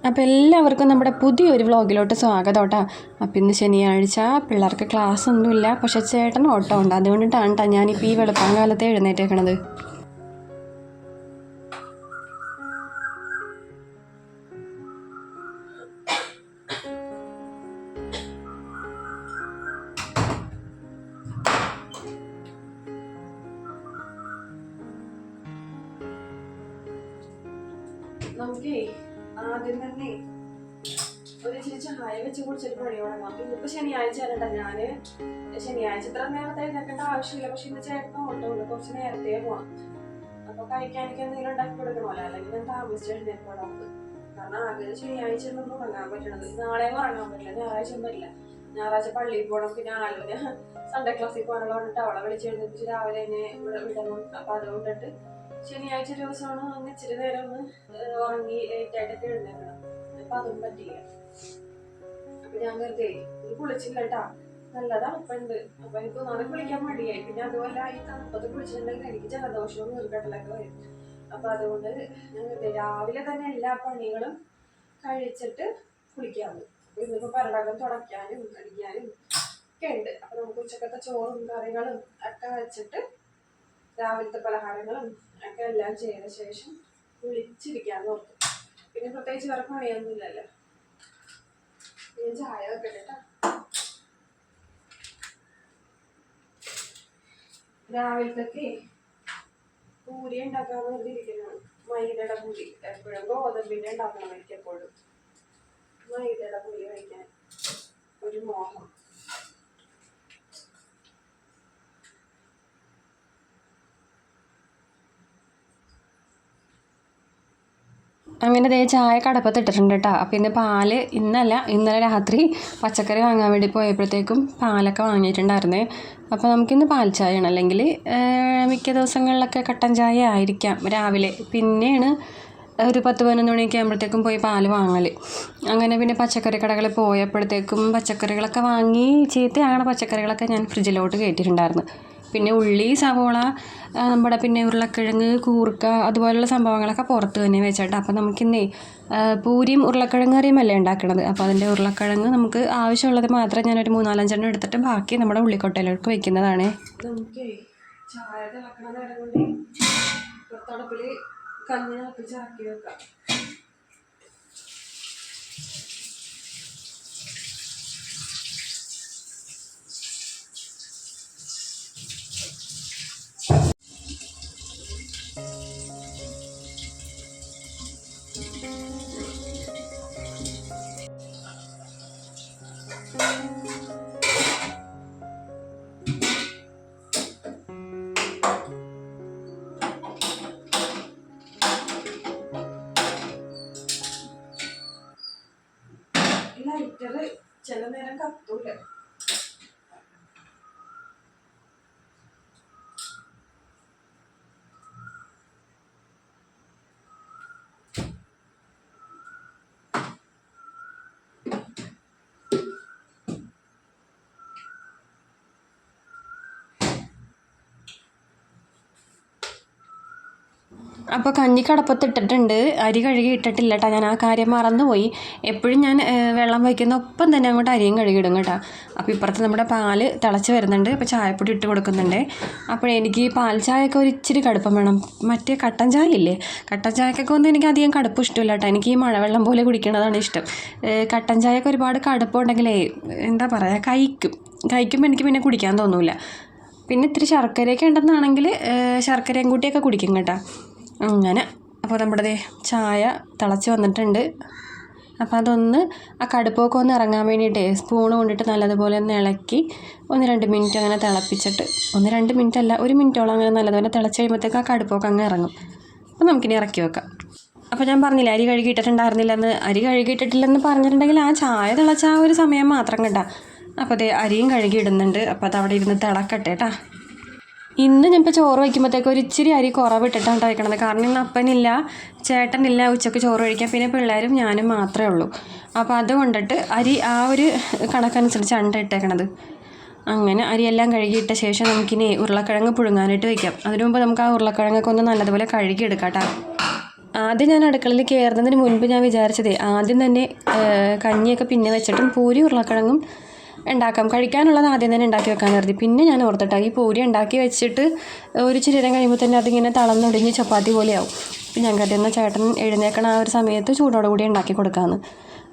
അപ്പോൾ എല്ലാവർക്കും നമ്മുടെ പുതിയൊരു വ്ളോഗിലോട്ട് സ്വാഗതം കേട്ടോ. അപ്പോൾ ഇന്ന് ശനിയാഴ്ച പിള്ളേർക്ക് ക്ലാസ് ഒന്നുമില്ല, പക്ഷേ ചേട്ടൻ ഓട്ടോ ഉണ്ട്. അതുകൊണ്ടിട്ടാണ് കേട്ടോ ഞാനിപ്പോൾ ഈ വെളുപ്പാങ്കാലത്തെ എഴുന്നേറ്റേക്കണത്. നമുക്കേ ആദ്യം തന്നെ ഒരു ഇച്ചിരി ചായ വെച്ച് കുടിച്ചിട്ട് പണി തുടങ്ങാം. ഇന്നിപ്പോ ശനിയാഴ്ച അല്ലട്ടാ, ഞാന് ശനിയാഴ്ച ഇത്ര നേരത്തെ എഴുന്നേക്കേണ്ട ആവശ്യമില്ല. പക്ഷെ ഇന്ന് ചേട്ടൻ ഓട്ടോ ഉണ്ട്, കുറച്ച് നേരത്തെ പോവാം. അപ്പൊ കഴിക്കാനൊക്കെ എന്തെങ്കിലും ഉണ്ടാക്കി കൊടുക്കണമല്ലോ, അല്ലെങ്കിൽ ഞാൻ താമസിച്ച് എഴുന്നേൽക്കണം. കാരണം ആകെ ശനിയാഴ്ച ഒന്നും ഉറങ്ങാൻ പറ്റണത്. നാളെ ഉറങ്ങാൻ പറ്റില്ല, ഞായറാഴ്ച പറ്റില്ല. ഞായറാഴ്ച പള്ളിയിൽ പോകണം, പിന്നെ ആലോചന സൺഡേ ക്ലാസ്സിൽ പോകാനുള്ള കൊണ്ടിട്ട് അവളെ വിളിച്ചെഴുന്നേപ്പിച്ച് രാവിലെ തന്നെ ഇവിടെ വിടണം. അപ്പൊ അതുകൊണ്ടിട്ട് ശനിയാഴ്ച ദിവസമാണ് ഒന്ന് ഇച്ചിരി നേരം ഒന്ന് ഉറങ്ങി ലേറ്റായിട്ടൊക്കെ എഴുന്നേക്കണം. അപ്പൊ അതും പറ്റില്ല. അപ്പൊ ഞാൻ വെറുതെ ഇത് കുളിച്ചില്ല കേട്ടാ, നല്ല തണുപ്പുണ്ട്. അപ്പൊ എനിക്ക് ഒന്നാമത് കുളിക്കാൻ മടിയായി. പിന്നെ അതുപോലെ ഈ തണുപ്പത്ത് കുളിച്ചിട്ടുണ്ടെങ്കിൽ എനിക്ക് ജലദോഷവും നീർക്കെട്ടലൊക്കെ വരും. അപ്പൊ അതുകൊണ്ട് ഞാൻ വെറുതെ രാവിലെ തന്നെ എല്ലാ പണികളും കഴിച്ചിട്ട് കുളിക്കാറുണ്ട്. അപ്പൊ ഇന്നിപ്പോ പരടകം തുടയ്ക്കാനും അടിക്കാനും ഒക്കെ ഉണ്ട്. അപ്പൊ നമുക്ക് ഉച്ചക്കത്തെ ചോറും കറികളും ഒക്കെ വെച്ചിട്ട് രാവിലത്തെ പലഹാരങ്ങളും ഒക്കെ എല്ലാം ചെയ്ത ശേഷം കുളിച്ചിരിക്കാന്ന് ഓർത്തു. പിന്നെ പ്രത്യേകിച്ച് വേറെ പണിയൊന്നുമില്ലല്ലോ. ഞാൻ ചായ വെക്കട്ടെ. രാവിലത്തെ പൂരി ഉണ്ടാക്കാൻ വേണ്ടി ഇരിക്കുന്നതാണ്. മൈദയുടെ പൂരി. എപ്പോഴും ഗോതമ്പിന്റെ ഉണ്ടാക്കണം എനിക്ക് എപ്പോഴും. മൈദയുടെ പൂരി കഴിക്കാൻ ഒരു മോഹം. അങ്ങനെ ചായ കടപ്പത്തിട്ടിട്ടുണ്ട് കേട്ടോ. അപ്പോൾ ഇന്ന് പാല് ഇന്നലെ രാത്രി പച്ചക്കറി വാങ്ങാൻ വേണ്ടി പോയപ്പോഴത്തേക്കും പാലൊക്കെ വാങ്ങിയിട്ടുണ്ടായിരുന്നേ. അപ്പോൾ നമുക്കിന്ന് പാൽ ചായയാണ്, അല്ലെങ്കിൽ മിക്ക ദിവസങ്ങളിലൊക്കെ കട്ടൻ ചായ ആയിരിക്കാം രാവിലെ. പിന്നെയാണ് ഒരു 10-11 മണിയൊക്കെ ആകുമ്പോഴത്തേക്കും പോയി പാല് വാങ്ങൽ. അങ്ങനെ പിന്നെ പച്ചക്കറി കടകളിൽ പോയപ്പോഴത്തേക്കും പച്ചക്കറികളൊക്കെ വാങ്ങി, ചീത്തയാകണ പച്ചക്കറികളൊക്കെ ഞാൻ ഫ്രിഡ്ജിലോട്ട് കയറ്റിയിട്ടുണ്ടായിരുന്നു. പിന്നെ ഉള്ളി, സവോള, നമ്മുടെ പിന്നെ ഉരുളക്കിഴങ്ങ്, കൂർക്ക, അതുപോലുള്ള സംഭവങ്ങളൊക്കെ പുറത്ത് തന്നെ വെച്ചിട്ട്. അപ്പോൾ നമുക്കിന്നേ പൂരിയും ഉരുളക്കിഴങ്ങ് കറിയും അല്ലേ ഉണ്ടാക്കണത്. അപ്പോൾ അതിൻ്റെ ഉരുളക്കിഴങ്ങ് നമുക്ക് ആവശ്യമുള്ളത് മാത്രം ഞാനൊരു 3-4 എടുത്തിട്ട് ബാക്കി നമ്മുടെ ഉള്ളിക്കൊട്ടയിലേക്ക് വെക്കുന്നതാണ്. നമുക്ക് ചായ തിളക്കണ നേരം കൊണ്ട് പുറത്തടപ്പിൽ കഞ്ഞി തിളപ്പിച്ചിറക്കി വെക്കാം. ലൈറ്റർ ചില നേരം കത്തൂല. അപ്പോൾ കഞ്ഞി കടപ്പത്തിട്ടിട്ടുണ്ട്, അരി കഴുകി ഇട്ടിട്ടില്ല കേട്ടോ. ഞാൻ ആ കാര്യം മറന്നുപോയി. എപ്പോഴും ഞാൻ വെള്ളം വയ്ക്കുന്ന ഒപ്പം തന്നെ അങ്ങോട്ട് അരിയും കഴുകിയിടും കേട്ടോ. അപ്പോൾ ഇപ്പുറത്ത് നമ്മുടെ പാല് തിളച്ച് വരുന്നുണ്ട്. അപ്പോൾ ചായപ്പൊടി ഇട്ട് കൊടുക്കുന്നുണ്ട്. അപ്പോൾ എനിക്ക് പാൽ ചായയൊക്കെ ഒരു ഇച്ചിരി കടുപ്പം വേണം. മറ്റേ കട്ടൻ ചായ ഇല്ലേ, കട്ടൻ ചായക്കൊക്കെ ഒന്നും എനിക്ക് അധികം കടുപ്പം ഇഷ്ടമില്ല കേട്ടോ. എനിക്ക് ഈ മഴവെള്ളം പോലെ കുടിക്കുന്നതാണ് ഇഷ്ടം. കട്ടൻ ചായയൊക്കെ ഒരുപാട് കടുപ്പമുണ്ടെങ്കിലേ എന്താ പറയുക, കഴിക്കുമ്പോൾ എനിക്ക് പിന്നെ കുടിക്കാൻ തോന്നില്ല. പിന്നെ ഇത്തിരി ശർക്കരയൊക്കെ ഉണ്ടെന്നാണെങ്കിൽ ശർക്കരയും കൂട്ടിയൊക്കെ കുടിക്കും കേട്ടോ. അങ്ങനെ അപ്പോൾ നമ്മുടെ ചായ തിളച്ച് വന്നിട്ടുണ്ട്. അപ്പോൾ അതൊന്ന് ആ കടുപ്പൊക്കെ ഒന്ന് ഇറങ്ങാൻ വേണ്ടിയിട്ടേ സ്പൂണ് കൊണ്ടിട്ട് നല്ലതുപോലെ ഒന്ന് ഇളക്കി 1-2 മിനിറ്റ് അങ്ങനെ തിളപ്പിച്ചിട്ട്, 1-2 മിനിറ്റ് അല്ല, 1 മിനിറ്റോളം അങ്ങനെ നല്ലതുപോലെ തിളച്ച് കഴിയുമ്പോഴത്തേക്ക് ആ കടുപ്പൊക്കെ അങ്ങ് ഇറങ്ങും. അപ്പോൾ നമുക്കിനി ഇറക്കി വെക്കാം. അപ്പോൾ ഞാൻ പറഞ്ഞില്ല അരി കഴുകിയിട്ടിട്ടുണ്ടായിരുന്നില്ലെന്ന്. അരി കഴുകിയിട്ടിട്ടില്ലെന്ന് പറഞ്ഞിട്ടുണ്ടെങ്കിൽ ആ ചായ തിളച്ച ആ ഒരു സമയം മാത്രം കേട്ടോ. അപ്പോൾ അരിയും കഴുകി ഇടുന്നുണ്ട്. അപ്പോൾ അതവിടെ ഇരുന്ന് തിളക്കട്ടെ കേട്ടോ. ഇന്ന് ഞാനിപ്പോൾ ചോറ് വയ്ക്കുമ്പോഴത്തേക്ക് ഒരു ഇച്ചിരി അരി കുറവിട്ടിട്ടാണ് വയ്ക്കണത്. കാരണം ഇന്ന് അപ്പനില്ല, ചേട്ടനില്ല ഉച്ചയ്ക്ക് ചോറ് കഴിക്കാൻ. പിന്നെ പിള്ളേരും ഞാനും മാത്രമേ ഉള്ളൂ. അപ്പോൾ അതുകൊണ്ടിട്ട് അരി ആ ഒരു കണക്കനുസരിച്ചാണ് ഇട്ടേക്കണത്. അങ്ങനെ അരിയെല്ലാം കഴുകിയിട്ട ശേഷം നമുക്കിനി ഉരുളക്കിഴങ്ങ് പുഴുങ്ങാനായിട്ട് വയ്ക്കാം. അതിനു മുമ്പ് നമുക്ക് ആ ഉരുളക്കിഴങ്ങൊക്കെ ഒന്ന് നല്ലതുപോലെ കഴുകിയെടുക്കാം കേട്ടോ. ആദ്യം ഞാൻ അടുക്കളയിൽ കയറുന്നതിന് മുൻപ് ഞാൻ വിചാരിച്ചതേ ആദ്യം തന്നെ കഞ്ഞിയൊക്കെ പിന്നെ വെച്ചിട്ടും പൂരി ഉരുളക്കിഴങ്ങും ഉണ്ടാക്കാം, കഴിക്കാനുള്ളത് ആദ്യം തന്നെ ഉണ്ടാക്കി വെക്കാൻ കരുതി. പിന്നെ ഞാൻ ഓർത്തിട്ടാ ഈ പൂരി ഉണ്ടാക്കി വെച്ചിട്ട് ഒരു ഇച്ചിരി നേരം കഴിയുമ്പോൾ തന്നെ അതിങ്ങനെ തളർന്നൊടിഞ്ഞ് ചപ്പാത്തി പോലെയാവും. അപ്പം ഞാൻ കരുതുന്ന ചേട്ടൻ എഴുന്നേക്കണ ആ ഒരു സമയത്ത് ചൂടോടുകൂടി ഉണ്ടാക്കി കൊടുക്കാമെന്ന്.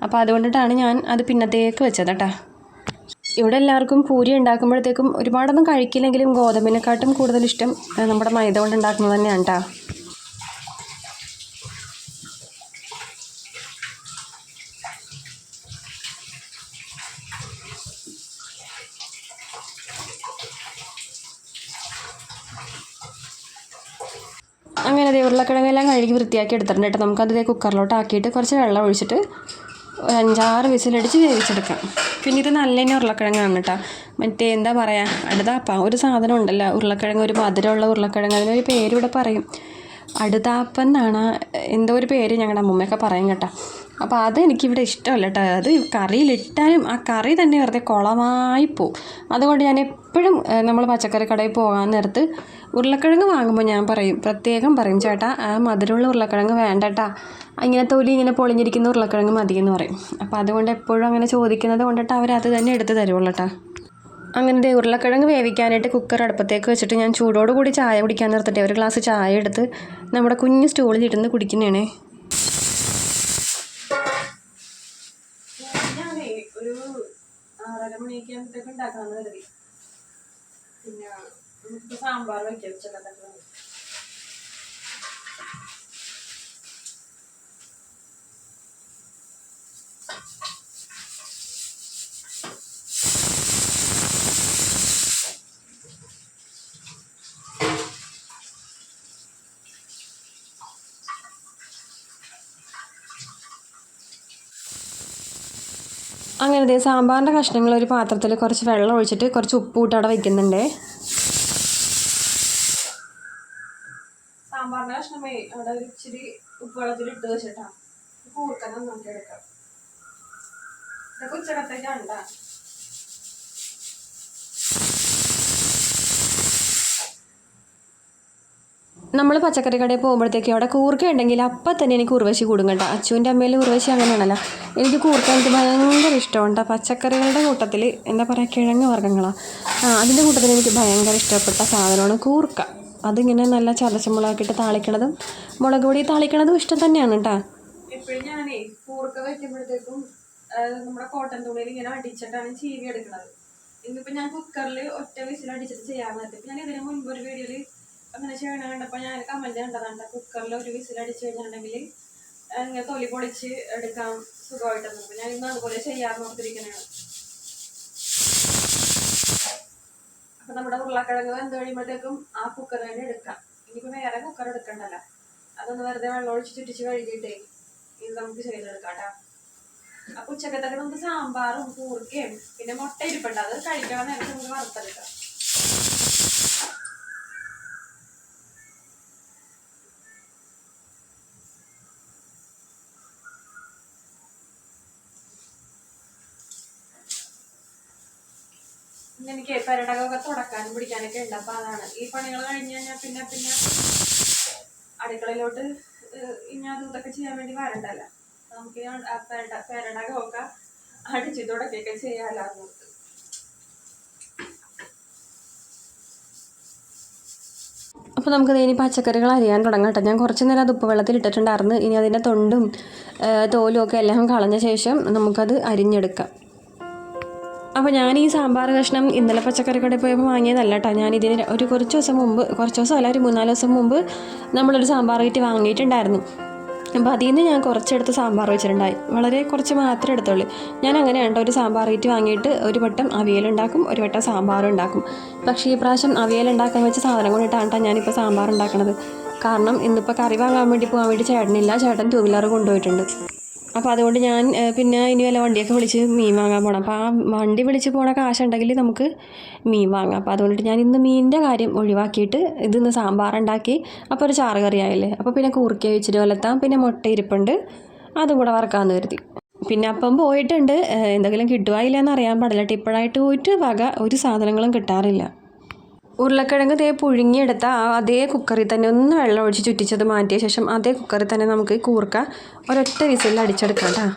അപ്പോൾ അതുകൊണ്ടിട്ടാണ് ഞാൻ അത് പിന്നത്തേക്ക് വെച്ചത് കേട്ടോ. ഇവിടെ എല്ലാവർക്കും പൂരി ഉണ്ടാക്കുമ്പോഴത്തേക്കും ഒരുപാടൊന്നും കഴിക്കില്ലെങ്കിലും ഗോതമ്പിനെക്കാട്ടും കൂടുതൽ ഇഷ്ടം നമ്മുടെ മൈദ കൊണ്ട് ഉണ്ടാക്കുന്നത് തന്നെയാണ് കേട്ടോ. അങ്ങനെ അതേ ഉരുളക്കിഴങ്ങെല്ലാം കഴുകി വൃത്തിയാക്കി എടുത്തിട്ടുണ്ട് കേട്ടോ. നമുക്കത് കുക്കറിലോട്ട് ആക്കിയിട്ട് കുറച്ച് വെള്ളം ഒഴിച്ചിട്ട് ഒരു 5-6 വിസിലടിച്ച് വേവിച്ചെടുക്കാം. പിന്നെ ഇത് നല്ല തന്നെ ഉരുളക്കിഴങ്ങാണ് കേട്ടോ. മറ്റേ എന്താ പറയുക, അടുതാപ്പ ഒരു സാധനം ഉണ്ടല്ലോ ഉരുളക്കിഴങ്ങ്, ഒരു മധുരമുള്ള ഉരുളക്കിഴങ്ങ്, അതിനൊരു പേര് ഇവിടെ പറയും, അടുതാപ്പം എന്നാണ് എന്തോ ഒരു പേര് ഞങ്ങളുടെ അമ്മൂമ്മയൊക്കെ പറയും കേട്ടോ. അപ്പോൾ അതെനിക്കിവിടെ ഇഷ്ടമല്ല കേട്ടോ. അത് കറിയിലിട്ടാലും ആ കറി തന്നെ വെറുതെ കുളമായി പോവും. അതുകൊണ്ട് ഞാൻ എപ്പോഴും നമ്മൾ പച്ചക്കറി കടയിൽ പോകാൻ നേരത്ത് ഉരുളക്കിഴങ്ങ് വാങ്ങുമ്പോൾ ഞാൻ പ്രത്യേകം പറയും, ചേട്ടാ ആ മധുരമുള്ള ഉരുളക്കിഴങ്ങ് വേണ്ട കേട്ടാ, ഇങ്ങനെ തൊലി ഇങ്ങനെ പൊളിഞ്ഞിരിക്കുന്ന ഉരുളക്കിഴങ്ങ് മതി എന്ന് പറയും. അപ്പോൾ അതുകൊണ്ട് എപ്പോഴും അങ്ങനെ ചോദിക്കുന്നത് കൊണ്ടിട്ട് അവരത് തന്നെ എടുത്ത് തരുള്ളൂ കേട്ടോ. അങ്ങനെ ഉരുളക്കിഴങ്ങ് വേവിക്കാനായിട്ട് കുക്കർ അടുപ്പത്തേക്ക് വെച്ചിട്ട് ഞാൻ ചൂടോടുകൂടി ചായ കുടിക്കാൻ നിർത്തിട്ടെ ഒരു ഗ്ലാസ് ചായ എടുത്ത് നമ്മുടെ കുഞ്ഞ് സ്റ്റൂളിലിരുന്ന് കുടിക്കുന്നതാണ്. ഞാനേ ഒരു 6:30 മണിയൊക്കെ ഉണ്ടാക്കാമെന്ന് കരുതി. പിന്നെ നമുക്ക് സാമ്പാർ വയ്ക്കാം ഉച്ചക്കത്തെ. അങ്ങനെ സാമ്പാറിൻ്റെ കഷ്ണങ്ങൾ ഒരു പാത്രത്തിൽ കുറച്ച് വെള്ളം ഒഴിച്ചിട്ട് കുറച്ച് ഉപ്പ് ഇട്ട് അവിടെ വയ്ക്കുന്നുണ്ട്. സാമ്പാറിൻ്റെ കഷ്ണമേ അവിടെ ഒരു ഇച്ചിരി ഉപ്പ് വെള്ളത്തിൽ ഇട്ട് വെച്ചിട്ടാ കൂർക്ക നന്നാക്കി എടുക്കാം. ഇതൊക്കെ ഉച്ചക്കത്തേക്കാണ് കേട്ടോ. നമ്മൾ പച്ചക്കറി കടയിൽ പോകുമ്പോഴത്തേക്കും അവിടെ കൂർക്ക ഉണ്ടെങ്കിൽ അപ്പം തന്നെ എനിക്ക് ഉർവശി കൂടും കേട്ടോ. അച്ചുവിൻ്റെ അമ്മയിൽ ഉർവശി അങ്ങനെയാണല്ലോ. എനിക്ക് കൂർക്ക എനിക്ക് ഭയങ്കര ഇഷ്ടമുണ്ട്. പച്ചക്കറികളുടെ കൂട്ടത്തിൽ എന്താ പറയുക, കിഴങ്ങ് വർഗ്ഗങ്ങളാണ്, അതിൻ്റെ കൂട്ടത്തിൽ എനിക്ക് ഭയങ്കര ഇഷ്ടപ്പെട്ട സാധനമാണ് കൂർക്ക. അതിങ്ങനെ നല്ല ചതച്ചമുളകാക്കിയിട്ട് താളിക്കണതും മുളക് പൊടി താളിക്കണതും ഇഷ്ടം തന്നെയാണ് കേട്ടോ. എപ്പോഴും ഞാനേ കൂർക്ക വയ്ക്കുമ്പോഴത്തേക്കും നമ്മുടെ കോട്ടൺ തുണിയിൽ ഇങ്ങനെ അടിച്ചിട്ടാണ് ചീവി എടുക്കുന്നത്. ഇന്നിപ്പോൾ ഞാൻ കുക്കറിൽ ഒറ്റ വിസിൽ അടിച്ചിട്ട് ചെയ്യാൻ പറ്റും. ഞാൻ ഇതിന് മുൻപ് ഒരു വീഡിയോയിൽ അങ്ങനെ ചെയ്യണ കണ്ടപ്പോൾ ഞാൻ കമൻറ്റ് കണ്ടതാണ്, കുക്കറിൽ ഒരു വിസിൽ അടിച്ച് കഴിഞ്ഞിട്ടുണ്ടെങ്കിൽ ഇങ്ങനെ തൊലി പൊളിച്ച് എടുക്കാൻ സുഖമായിട്ടെന്ന്. അപ്പോൾ ഞാൻ ഇന്ന് അതുപോലെ ചെയ്യാമെന്ന് ഓർത്തിരിക്കുന്നതാണ്. അപ്പം നമ്മുടെ ഉരുളക്കിഴങ്ങ് വെന്ത് കഴിയുമ്പോഴത്തേക്കും ആ കുക്കർ തന്നെ എടുക്കാം. ഇനിയിപ്പോൾ വേറെ കുക്കർ എടുക്കണ്ടല്ലോ, അതൊന്ന് വെറുതെ വെള്ളം ഒഴിച്ച് ചുറ്റിച്ച് കഴുകിയിട്ടേ ഇത് നമുക്ക് ചെയ്തെടുക്കാം കേട്ടോ. അപ്പോൾ ഉച്ചക്കത്തൊക്കെ നമുക്ക് സാമ്പാറും കൂർക്കയും പിന്നെ മുട്ട ഇരിപ്പുണ്ട്, അത് കഴിക്കണം നേരത്തെ നമുക്ക് വറുത്തെടുക്കാം. എനിക്ക് പെരടകമൊക്കെ തുടക്കാനും പിടിക്കാനൊക്കെ ഉണ്ട്. അപ്പോൾ അതാണ് ഈ പണികൾ കഴിഞ്ഞ് കഴിഞ്ഞാൽ പിന്നെ അടുക്കളയിലോട്ട് ഇനി അതും ഇതൊക്കെ ചെയ്യാൻ വേണ്ടി വരണ്ടല്ലോ. നമുക്ക് പെരടകമൊക്കെ അടിച്ച് തുടക്കൊക്കെ ചെയ്യാമല്ലോ. അപ്പോൾ നമുക്ക് ഇനി പച്ചക്കറികൾ അരിയാൻ തുടങ്ങാം കേട്ടോ. ഞാൻ കുറച്ച് നേരം അത് ഉപ്പ് വെള്ളത്തിൽ ഇട്ടിട്ടുണ്ടായിരുന്നു. ഇനി അതിൻ്റെ തൊണ്ടും തോലും ഒക്കെ എല്ലാം കളഞ്ഞ ശേഷം നമുക്കത് അരിഞ്ഞെടുക്കാം. അപ്പോൾ ഞാൻ ഈ സാമ്പാർ കഷ്ണം ഇന്നലെ പച്ചക്കറി കടയിൽ പോയപ്പോൾ വാങ്ങിയതല്ല കേട്ടോ. ഞാനിതിന് കുറച്ച് ദിവസമല്ല, ഒരു 3-4 ദിവസം മുമ്പ് നമ്മളൊരു സാമ്പാർ കിറ്റ് വാങ്ങിയിട്ടുണ്ടായിരുന്നു. അപ്പോൾ അതിൽ നിന്ന് ഞാൻ കുറച്ചെടുത്ത് സാമ്പാർ വെച്ചിട്ടുണ്ടായി. വളരെ കുറച്ച് മാത്രമേ എടുത്തുള്ളൂ. ഞാൻ അങ്ങനെയാണ് ഒരു സാമ്പാർ കിറ്റ് വാങ്ങിയിട്ട് ഒരു വട്ടം അവിയലുണ്ടാക്കും, ഒരു വട്ടം സാമ്പാറും ഉണ്ടാക്കും. പക്ഷേ ഈ പ്രാവശ്യം അവിയലുണ്ടാക്കാൻ വെച്ച സാധനം കൊണ്ടിട്ടാണ് ഞാനിപ്പോൾ സാമ്പാർ ഉണ്ടാക്കണത്. കാരണം ഇന്നിപ്പോൾ കറി വാങ്ങാൻ വേണ്ടി പോകാൻ വേണ്ടി ചേട്ടനില്ല, ചേട്ടൻ 2 വീലർ കൊണ്ടുപോയിട്ടുണ്ട്. അപ്പോൾ അതുകൊണ്ട് ഞാൻ പിന്നെ ഇനി വല്ല വണ്ടിയൊക്കെ വിളിച്ച് മീൻ വാങ്ങാൻ പോകണം. അപ്പോൾ ആ വണ്ടി വിളിച്ച് പോണ കാശുണ്ടെങ്കിൽ നമുക്ക് മീൻ വാങ്ങാം. അപ്പോൾ അതുകൊണ്ടിട്ട് ഞാൻ ഇന്ന് മീനിൻ്റെ കാര്യം ഒഴിവാക്കിയിട്ട് ഇതിന്ന് സാമ്പാറുണ്ടാക്കി. അപ്പോൾ ഒരു ചാറ് കറി ആയില്ലേ. അപ്പോൾ പിന്നെ കൂർക്ക വെച്ചിട്ട് വലത്താം, പിന്നെ മുട്ട ഇരിപ്പുണ്ട്, അതും കൂടെ വറക്കാമെന്ന് കരുതി. പിന്നെ അപ്പം പോയിട്ടുണ്ട്, എന്തെങ്കിലും കിട്ടുകയില്ല എന്ന് അറിയാൻ പാടില്ല. ഇപ്പോഴായിട്ട് പോയിട്ട് ഒരു സാധനങ്ങളും കിട്ടാറില്ല. ഉരുളക്കിഴങ്ങ് പുഴുങ്ങിയെടുത്ത അതേ കുക്കറിൽ തന്നെ ഒന്ന് വെള്ളം ഒഴിച്ച് ചുറ്റിച്ചത് മാറ്റിയ ശേഷം അതേ കുക്കറിൽ തന്നെ നമുക്ക് കൂർക്ക ഒരൊറ്റ വിസിലിൽ അടിച്ചെടുക്കാം കേട്ടോ.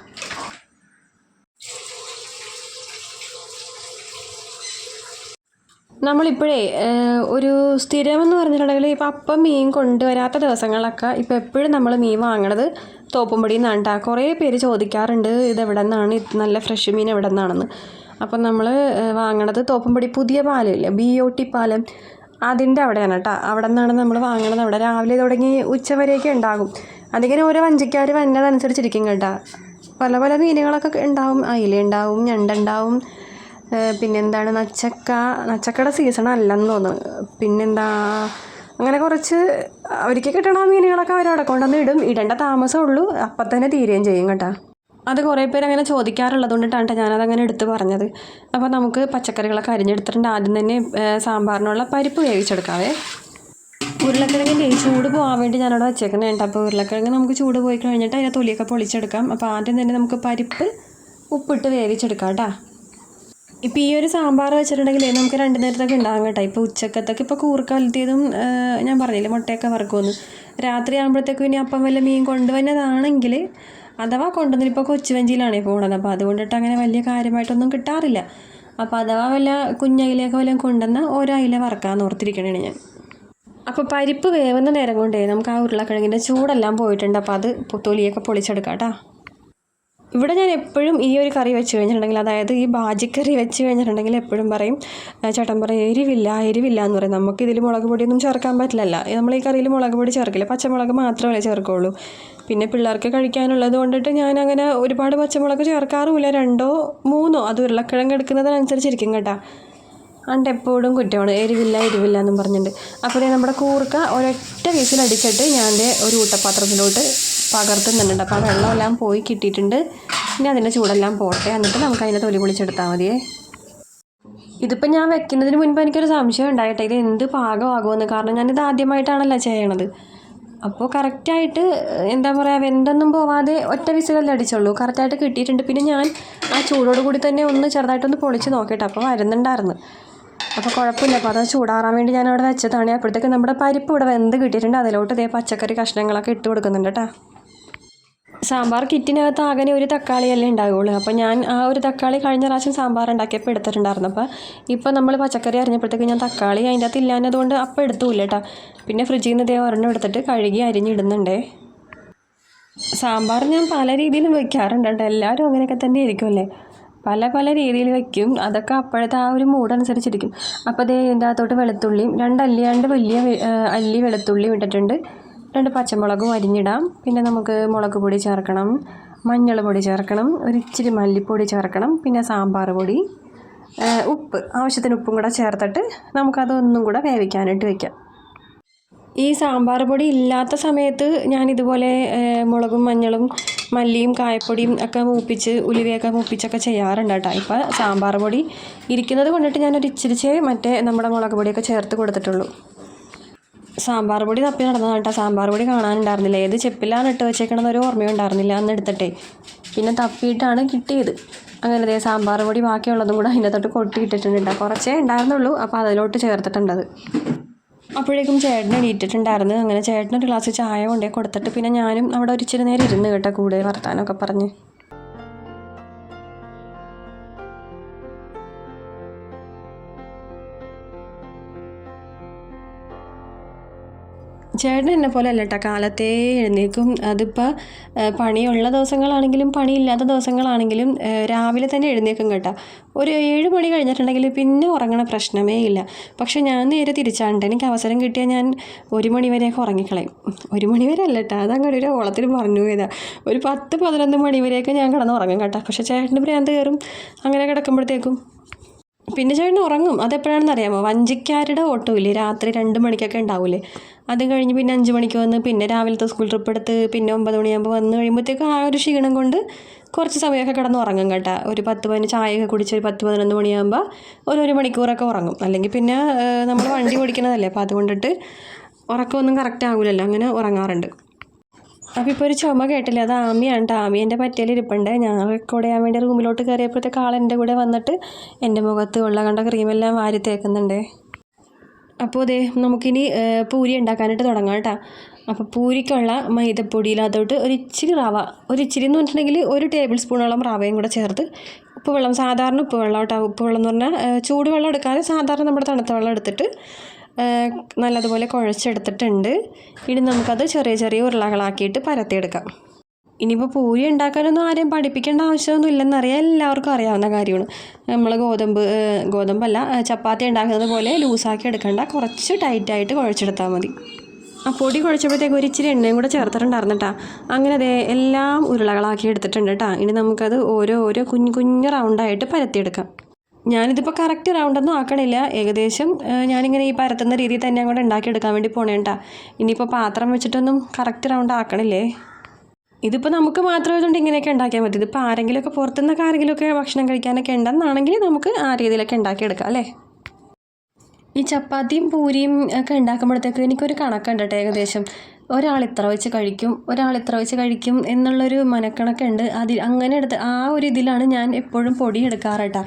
നമ്മളിപ്പോഴേ ഒരു സ്ഥിരമെന്ന് പറഞ്ഞിട്ടുണ്ടെങ്കിൽ ഇപ്പോൾ അപ്പം മീൻ കൊണ്ടുവരാത്ത ദിവസങ്ങളിലൊക്കെ ഇപ്പോൾ എപ്പോഴും നമ്മൾ മീൻ വാങ്ങണത് തോപ്പുംപടിയിൽ നിന്നാണ് കേട്ടോ. കുറേ പേര് ചോദിക്കാറുണ്ട് ഇത് എവിടെ നിന്നാണ്, നല്ല ഫ്രഷ് മീൻ എവിടെ നിന്നാണെന്ന്. അപ്പം നമ്മൾ വാങ്ങണത് തോപ്പുംപടി പുതിയ പാലമില്ലേ, BOT പാലം, അതിൻ്റെ അവിടെയാണ് കേട്ടോ. അവിടെ നിന്നാണ് നമ്മൾ വാങ്ങണത്. അവിടെ രാവിലെ തുടങ്ങി ഉച്ചവരെയൊക്കെ ഉണ്ടാകും. അതിങ്ങനെ ഓരോ വഞ്ചിക്കാർ വന്നതനുസരിച്ചിരിക്കും കേട്ടോ. പല പല മീനുകളൊക്കെ ഉണ്ടാവും. അയില ഉണ്ടാവും, ഞണ്ടുണ്ടാവും, പിന്നെന്താണ് നച്ചക്കയുടെ സീസൺ അല്ലെന്ന് തോന്നുന്നു. പിന്നെന്താ അങ്ങനെ കുറച്ച് അവർക്ക് കിട്ടണ മീനുകളൊക്കെ അവരവിടെ കൊണ്ടുവന്ന് ഇടേണ്ട താമസമുള്ളൂ, അപ്പം തന്നെ തീരുകയും ചെയ്യും കേട്ടോ. അത് കുറേ പേര് അങ്ങനെ ചോദിക്കാറുള്ളത് കൊണ്ടിട്ടാണ് ഞാനതങ്ങനെ എടുത്ത് പറഞ്ഞത്. അപ്പോൾ നമുക്ക് പച്ചക്കറികളൊക്കെ അരിഞ്ഞെടുത്തിട്ടുണ്ട്. ആദ്യം തന്നെ സാമ്പാറിനുള്ള പരിപ്പ് വേവിച്ചെടുക്കാവേ. ഉരുളക്കിഴങ്ങിൻ്റെ ചൂട് പോകാൻ വേണ്ടി ഞാനവിടെ വെച്ചേക്കുന്നത്. അപ്പോൾ ഉരുളക്കിഴങ്ങ് നമുക്ക് ചൂട് പോയി കഴിഞ്ഞിട്ട് അതിൻ്റെ തൊലിയൊക്കെ പൊളിച്ചെടുക്കാം. അപ്പോൾ ആദ്യം തന്നെ നമുക്ക് പരിപ്പ് ഉപ്പിട്ട് വേവിച്ചെടുക്കാം കേട്ടോ. ഇപ്പോൾ ഈ ഒരു സാമ്പാർ വെച്ചിട്ടുണ്ടെങ്കിൽ നമുക്ക് 2 നേരത്തൊക്കെ ഉണ്ടാകും കേട്ടോ. ഇപ്പോൾ ഉച്ചക്കത്തൊക്കെ ഇപ്പോൾ കൂർക്ക വലത്തിയതും ഞാൻ പറഞ്ഞില്ലേ മുട്ടയൊക്കെ വറക്കുമെന്ന്. രാത്രി ആകുമ്പോഴത്തേക്കും ഇനി അപ്പം വല്ല മീൻ കൊണ്ടുവന്നതാണെങ്കിൽ, അഥവാ കൊണ്ടുവന്നിട്ട് ഇപ്പോൾ കൊച്ചുവഞ്ചിയിലാണേ പോകുന്നത്. അപ്പോൾ അതുകൊണ്ടിട്ട് അങ്ങനെ വലിയ കാര്യമായിട്ടൊന്നും കിട്ടാറില്ല. അപ്പോൾ അഥവാ വല്ല കുഞ്ഞയിലൊക്കെ വല്ലതും കൊണ്ടുവന്നാൽ ഓരോ അയില വറക്കാമെന്ന് ഓർത്തിരിക്കണേ ഞാൻ. അപ്പോൾ പരിപ്പ് വേവുന്ന നേരം കൊണ്ടേ നമുക്ക് ആ ഉരുളക്കിഴങ്ങിൻ്റെ ചൂടെല്ലാം പോയിട്ടുണ്ട്. അപ്പോൾ അത് തൊലിയൊക്കെ പൊളിച്ചെടുക്കാം കേട്ടോ. ഇവിടെ ഞാൻ എപ്പോഴും ഈ ഒരു കറി വെച്ച് കഴിഞ്ഞിട്ടുണ്ടെങ്കിൽ, അതായത് ഈ ബാജിക്കറി വെച്ച് കഴിഞ്ഞിട്ടുണ്ടെങ്കിൽ എപ്പോഴും പറയും, ചേട്ടൻ പറയും എരിവില്ല എന്ന് പറയും. നമുക്കിതിൽ മുളക് പൊടിയൊന്നും ചേർക്കാൻ പറ്റില്ലല്ലോ. നമ്മൾ ഈ കറിയിൽ മുളക് പൊടി ചേർക്കില്ല, പച്ചമുളക് മാത്രമേ ചേർക്കുള്ളൂ. പിന്നെ പിള്ളേർക്ക് കഴിക്കാനുള്ളത് കൊണ്ടിട്ട് ഞാൻ അങ്ങനെ ഒരുപാട് പച്ചമുളക് ചേർക്കാറുമില്ല. 2ഓ 3ഓ അത് ഉരുളക്കിഴങ്ങ് എടുക്കുന്നതിനനുസരിച്ചിരിക്കും കേട്ടോ. അതുകൊണ്ട് എപ്പോഴും കുറ്റമാണ് എരിവില്ല എന്നും പറഞ്ഞിട്ടുണ്ട്. അപ്പോൾ നമ്മുടെ കൂർക്ക ഒരൊറ്റ വിസിലടിച്ചിട്ട് ഞാൻ ഒരു ഊട്ടപ്പാത്രത്തിലോട്ട് പകർത്തുന്നുണ്ട്. അപ്പോൾ ആ വെള്ളമെല്ലാം പോയി കിട്ടിയിട്ടുണ്ട്. ഇനി അതിൻ്റെ ചൂടെല്ലാം പോട്ടെ, എന്നിട്ട് നമുക്ക് അതിൻ്റെ തൊലി പൊളിച്ചെടുത്താൽ മതിയേ. ഇതിപ്പോൾ ഞാൻ വെക്കുന്നതിന് മുൻപ് എനിക്കൊരു സംശയം ഉണ്ടായിട്ടെ, ഇത് എന്ത് പാകമാകുമെന്ന്. കാരണം ഞാനിത് ആദ്യമായിട്ടാണല്ലോ ചെയ്യണത്. അപ്പോൾ കറക്റ്റായിട്ട് എന്താ പറയുക, വെന്തൊന്നും പോവാതെ ഒറ്റ വിസിലല്ലേ അടിച്ചുള്ളൂ. കറക്റ്റായിട്ട് കിട്ടിയിട്ടുണ്ട്. പിന്നെ ഞാൻ ആ ചൂടോട് കൂടി തന്നെ ചെറുതായിട്ടൊന്ന് പൊളിച്ച് നോക്കിയിട്ട് അപ്പോൾ വരുന്നുണ്ടായിരുന്നു. അപ്പോൾ കുഴപ്പമില്ല. അപ്പോൾ അത് ചൂടാറാൻ വേണ്ടി ഞാൻ അവിടെ വെച്ചതാണ്. അപ്പോഴത്തേക്ക് നമ്മുടെ പരിപ്പ് ഇവിടെ വെന്ത് കിട്ടിയിട്ടുണ്ട്. അതിലോട്ട് പച്ചക്കറി കഷ്ണങ്ങളൊക്കെ ഇട്ട് കൊടുക്കുന്നുണ്ട് കേട്ടോ. സാമ്പാർ കിറ്റിനകത്ത് ആകെ ഒരു തക്കാളിയല്ലേ ഉണ്ടാവുകയുള്ളൂ. അപ്പോൾ ഞാൻ ആ ഒരു തക്കാളി കഴിഞ്ഞ പ്രാവശ്യം സാമ്പാർ ഉണ്ടാക്കിയപ്പോൾ എടുത്തിട്ടുണ്ടായിരുന്നു. അപ്പോൾ ഇപ്പോൾ നമ്മൾ പച്ചക്കറി അരിഞ്ഞപ്പോഴത്തേക്ക് ഞാൻ തക്കാളി അതിൻ്റെ അകത്ത് ഇല്ലാഞ്ഞതുകൊണ്ട് അപ്പോൾ എടുത്തുമില്ല കേട്ടോ. പിന്നെ ഫ്രിഡ്ജിൽ നിന്ന് ഒരെണ്ണം എടുത്തിട്ട് കഴുകി അരിഞ്ഞിടുന്നുണ്ടേ. സാമ്പാർ ഞാൻ പല രീതിയിലും വെക്കാറുണ്ട് കേട്ടോ. എല്ലാവരും അങ്ങനെയൊക്കെ തന്നെ ആയിരിക്കുമല്ലേ, പല രീതിയിൽ വെക്കും. അതൊക്കെ അപ്പോഴത്തെ ആ ഒരു മൂടനുസരിച്ചിരിക്കും. അപ്പോൾ ഇതിൻ്റെ അകത്തോട്ട് വെളുത്തുള്ളിയും 2 വലിയ അല്ലി വെളുത്തുള്ളിയും ഇട്ടിട്ടുണ്ട്. 2 പച്ചമുളകും അരിഞ്ഞിടാം. പിന്നെ നമുക്ക് മുളക് പൊടി ചേർക്കണം, മഞ്ഞൾ പൊടി ചേർക്കണം, ഒരിച്ചിരി മല്ലിപ്പൊടി ചേർക്കണം, പിന്നെ സാമ്പാർ പൊടി, ഉപ്പ്, ആവശ്യത്തിന് ഉപ്പും കൂടെ ചേർത്തിട്ട് നമുക്കതൊന്നും കൂടെ വേവിക്കാനായിട്ട് വയ്ക്കാം. ഈ സാമ്പാർ പൊടി ഇല്ലാത്ത സമയത്ത് ഞാനിതുപോലെ മുളകും മഞ്ഞളും മല്ലിയും കായപ്പൊടിയും ഒക്കെ മൂപ്പിച്ച് ഉലുവയൊക്കെ മൂപ്പിച്ചൊക്കെ ചെയ്യാറുണ്ട് കേട്ടോ. ഇപ്പോൾ സാമ്പാർ പൊടി ഇരിക്കുന്നത് കൊണ്ടിട്ട് ഞാനൊരു ഇച്ചിരിച്ചേ മറ്റേ നമ്മുടെ മുളക് പൊടിയൊക്കെ ചേർത്ത് കൊടുത്തിട്ടുള്ളൂ. സാമ്പാർ പൊടി തപ്പി നടന്നതാണ് കേട്ടോ. സാമ്പാർ പൊടി കാണാനുണ്ടായിരുന്നില്ല, ഏത് ചെപ്പിലാണ് ഇട്ട് വെച്ചേക്കണമെന്ന് ഒരു ഓർമ്മയുണ്ടായിരുന്നില്ല അന്ന് എടുത്തിട്ടേ. പിന്നെ തപ്പിയിട്ടാണ് കിട്ടിയത്. അങ്ങനെ സാമ്പാർ പൊടി ബാക്കിയുള്ളതും കൂടെ അതിൻ്റെ തൊട്ട് കൊട്ടിയിട്ടിട്ടുണ്ട്. കുറച്ചേ ഉണ്ടായിരുന്നുള്ളൂ, അപ്പോൾ അതിലോട്ട് ചേർത്തിട്ടുണ്ടത്. അപ്പോഴേക്കും ചേട്ടൻ എണീറ്റിട്ടുണ്ടായിരുന്നു. അങ്ങനെ ചേട്ടനൊരു ഗ്ലാസ് ചായ കൊണ്ടേ കൊടുത്തിട്ട് പിന്നെ ഞാനും അവിടെ ഒരിച്ചിരി നേരം ഇരുന്ന് കേട്ടോ, കൂടെ വർത്താനമൊക്കെ പറഞ്ഞ്. ചേട്ടൻ എന്നെ പോലെ അല്ല കേട്ടോ, കാലത്തേ എഴുന്നേൽക്കും. അതിപ്പോൾ പണിയുള്ള ദിവസങ്ങളാണെങ്കിലും പണിയില്ലാത്ത ദിവസങ്ങളാണെങ്കിലും രാവിലെ തന്നെ എഴുന്നേൽക്കും കേട്ടോ. ഒരു 7 മണി കഴിഞ്ഞിട്ടുണ്ടെങ്കിൽ പിന്നെ ഉറങ്ങണ പ്രശ്നമേ ഇല്ല. പക്ഷേ ഞാൻ നേരെ തിരിച്ചാണ്ട്, എനിക്ക് അവസരം കിട്ടിയാൽ ഞാൻ 1 മണി വരെയൊക്കെ ഉറങ്ങിക്കളയും. 1 മണി വരെ അല്ല കേട്ടോ, അതങ്ങനെ ഒരു ഓളത്തിൽ പറഞ്ഞു പോയതാണ്. ഒരു 10-11 മണി വരെയൊക്കെ ഞാൻ കിടന്ന് ഉറങ്ങും കേട്ടോ. പക്ഷേ ചേട്ടന് ഭ്രാന്ത് കയറും അങ്ങനെ കിടക്കുമ്പോഴത്തേക്കും. പിന്നെ ചേട്ടൻ ഉറങ്ങും. അതെപ്പോഴാണെന്ന് അറിയാമോ, വഞ്ചിക്കാരുടെ ഓട്ടമില്ലേ, രാത്രി 2 മണിക്കൊക്കെ ഉണ്ടാവില്ലേ, അത് കഴിഞ്ഞ് പിന്നെ 5 മണിക്ക് വന്ന് പിന്നെ രാവിലത്തെ സ്കൂൾ ട്രിപ്പ് എടുത്ത് പിന്നെ 9 മണിയാകുമ്പോൾ വന്ന് കഴിയുമ്പോഴത്തേക്കും ആ ഒരു ക്ഷീണം കൊണ്ട് കുറച്ച് സമയമൊക്കെ കിടന്ന് ഉറങ്ങും കേട്ടോ. ഒരു 10-15 ചായയൊക്കെ കുടിച്ച് ഒരു 10-11 മണിയാകുമ്പോൾ ഒരു മണിക്കൂറൊക്കെ ഉറങ്ങും. അല്ലെങ്കിൽ പിന്നെ നമ്മൾ വണ്ടി ഓടിക്കണതല്ലേ, അപ്പോൾ അതുകൊണ്ടിട്ട് ഉറക്കമൊന്നും കറക്റ്റ് ആകില്ലല്ലോ, അങ്ങനെ ഉറങ്ങാറുണ്ട്. അപ്പോൾ ഇപ്പോൾ ഒരു ചുമ കേട്ടില്ലേ, അത് ആമിയാണ് കേട്ടോ. ആമി എൻ്റെ പറ്റിയാലിരിപ്പുണ്ട്. ഞാൻ റെക്കോർഡ് ചെയ്യാൻ വേണ്ടി റൂമിലോട്ട് കയറിയപ്പോഴത്തേക്ക് ആൾ എൻ്റെ കൂടെ വന്നിട്ട് എൻ്റെ മുഖത്ത് ഉള്ള കണ്ട ക്രീമെല്ലാം വാരി തേക്കുന്നുണ്ട്. അപ്പോൾ അതെ നമുക്കിനി പൂരി ഉണ്ടാക്കാനായിട്ട് തുടങ്ങാം കേട്ടോ. അപ്പോൾ പൂരിക്കുള്ള മൈദപ്പൊടിയിലകത്തോട്ട് ഒരിച്ചിരി റവ, ഒരിച്ചിരി എന്ന് പറഞ്ഞിട്ടുണ്ടെങ്കിൽ 1 ടേബിൾ സ്പൂണോളം റവയും കൂടെ ചേർത്ത് ഉപ്പുവെള്ളം, സാധാരണ ഉപ്പുവെള്ളം കേട്ടോ. ഉപ്പുവെള്ളം എന്ന് പറഞ്ഞാൽ ചൂടുവെള്ളം എടുക്കാതെ സാധാരണ നമ്മുടെ തണുത്ത വെള്ളം എടുത്തിട്ട് നല്ലതുപോലെ കുഴച്ചെടുത്തിട്ടുണ്ട്. ഇനി നമുക്കത് ചെറിയ ചെറിയ ഉരുളകളാക്കിയിട്ട് പരത്തിയെടുക്കാം. ഇനിയിപ്പോൾ പൂരി ഉണ്ടാക്കാനൊന്നും ആരെയും പഠിപ്പിക്കേണ്ട ആവശ്യമൊന്നും ഇല്ലെന്നറിയാം, എല്ലാവർക്കും അറിയാവുന്ന കാര്യമാണ്. നമ്മൾ ഗോതമ്പല്ല ചപ്പാത്തി ഉണ്ടാക്കുന്നത് പോലെ ലൂസാക്കി എടുക്കണ്ട, കുറച്ച് ടൈറ്റായിട്ട് കുഴച്ചെടുത്താൽ മതി. ആ പൊടി കുഴച്ചപ്പോഴത്തേക്ക് ഒരു ഇച്ചിരി എണ്ണയും കൂടെ ചേർത്തിട്ടുണ്ടായിരുന്നു കേട്ടോ. അങ്ങനെ അതേ എല്ലാം ഉരുളകളാക്കി എടുത്തിട്ടുണ്ട് കേട്ടോ. ഇനി നമുക്കത് ഓരോ കുഞ്ഞു കുഞ്ഞു റൗണ്ടായിട്ട് പരത്തിയെടുക്കാം. ഞാനിതിപ്പോൾ കറക്റ്റ് റൗണ്ടൊന്നും ആക്കണില്ല, ഏകദേശം ഞാനിങ്ങനെ ഈ പരത്തുന്ന രീതിയിൽ തന്നെ അങ്ങോട്ട് ഉണ്ടാക്കിയെടുക്കാൻ വേണ്ടി പോണേട്ടാ. ഇനിയിപ്പോൾ പാത്രം വെച്ചിട്ടൊന്നും കറക്റ്റ് റൗണ്ട് ആക്കണില്ലേ. ഇതിപ്പോൾ നമുക്ക് മാത്രമായതുകൊണ്ട് ഇങ്ങനെയൊക്കെ ഉണ്ടാക്കിയാൽ മതി. ഇതിപ്പോൾ ആരെങ്കിലുമൊക്കെ പുറത്തുനിന്നൊക്കെ ആരെങ്കിലുമൊക്കെ ഭക്ഷണം കഴിക്കാനൊക്കെ ഉണ്ടെന്നാണെങ്കിൽ നമുക്ക് ആ രീതിയിലൊക്കെ ഉണ്ടാക്കിയെടുക്കാം അല്ലേ. ഈ ചപ്പാത്തിയും പൂരിയും ഒക്കെ ഉണ്ടാക്കുമ്പോഴത്തേക്ക് എനിക്കൊരു കണക്കുണ്ട് കേട്ടോ. ഏകദേശം ഒരാൾ ഇത്ര വെച്ച് കഴിക്കും എന്നുള്ളൊരു മനക്കണക്കുണ്ട്. അങ്ങനെ എടുത്ത് ആ ഒരു ഇതിലാണ് ഞാൻ എപ്പോഴും പൊടി എടുക്കാറ് കേട്ടോ.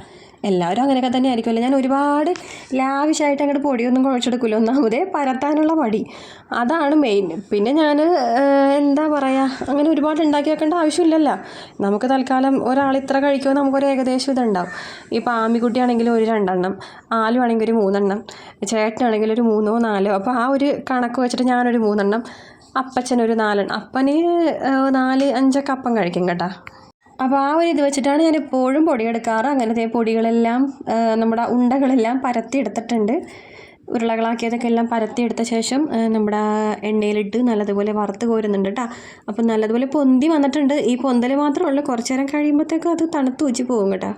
എല്ലാവരും അങ്ങനെയൊക്കെ തന്നെ ആയിരിക്കുമല്ലോ. ഞാൻ ഒരുപാട് ലാവിഷായിട്ട് അങ്ങോട്ട് പൊടിയൊന്നും കുഴച്ചെടുക്കില്ല. ഒന്നാമതേ പരത്താനുള്ള മടി, അതാണ് മെയിൻ. പിന്നെ ഞാൻ എന്താ പറയുക, അങ്ങനെ ഒരുപാട് ഉണ്ടാക്കി വെക്കേണ്ട ആവശ്യമില്ലല്ലോ. നമുക്ക് തൽക്കാലം ഒരാൾ ഇത്ര കഴിക്കുമോ നമുക്കൊരു ഏകദേശം ഇതുണ്ടാവും. ഇപ്പോൾ ആമിക്കുട്ടിയാണെങ്കിൽ ഒരു 2 എണ്ണം, ആലു ആണെങ്കിൽ ഒരു 3 എണ്ണം, ചേട്ടനാണെങ്കിൽ ഒരു 3 or 4. അപ്പോൾ ആ ഒരു കണക്ക് വെച്ചിട്ട് ഞാനൊരു 3 എണ്ണം, അപ്പച്ചനൊരു 4 എണ്ണം, അപ്പന് 4-5 അപ്പം കഴിക്കും കേട്ടോ. അപ്പോൾ ആ ഒരു ഇത് വെച്ചിട്ടാണ് ഞാൻ എപ്പോഴും പൊടിയെടുക്കാറ്. അങ്ങനത്തെ പൊടികളെല്ലാം നമ്മുടെ ഉണ്ടകളെല്ലാം പരത്തിയെടുത്തിട്ടുണ്ട്. ഉരുളകളാക്കിയതൊക്കെ എല്ലാം പരത്തിയെടുത്ത ശേഷം നമ്മുടെ എണ്ണയിലിട്ട് നല്ലതുപോലെ വറുത്ത് കോരുന്നുണ്ട് കേട്ടോ. അപ്പം നല്ലതുപോലെ പൊന്തി വന്നിട്ടുണ്ട്. ഈ പൊന്തൽ മാത്രമേ ഉള്ളൂ, കുറച്ച് നേരം കഴിയുമ്പോഴത്തേക്കും അത് തണുത്ത് വെച്ച് പോകും കേട്ടോ.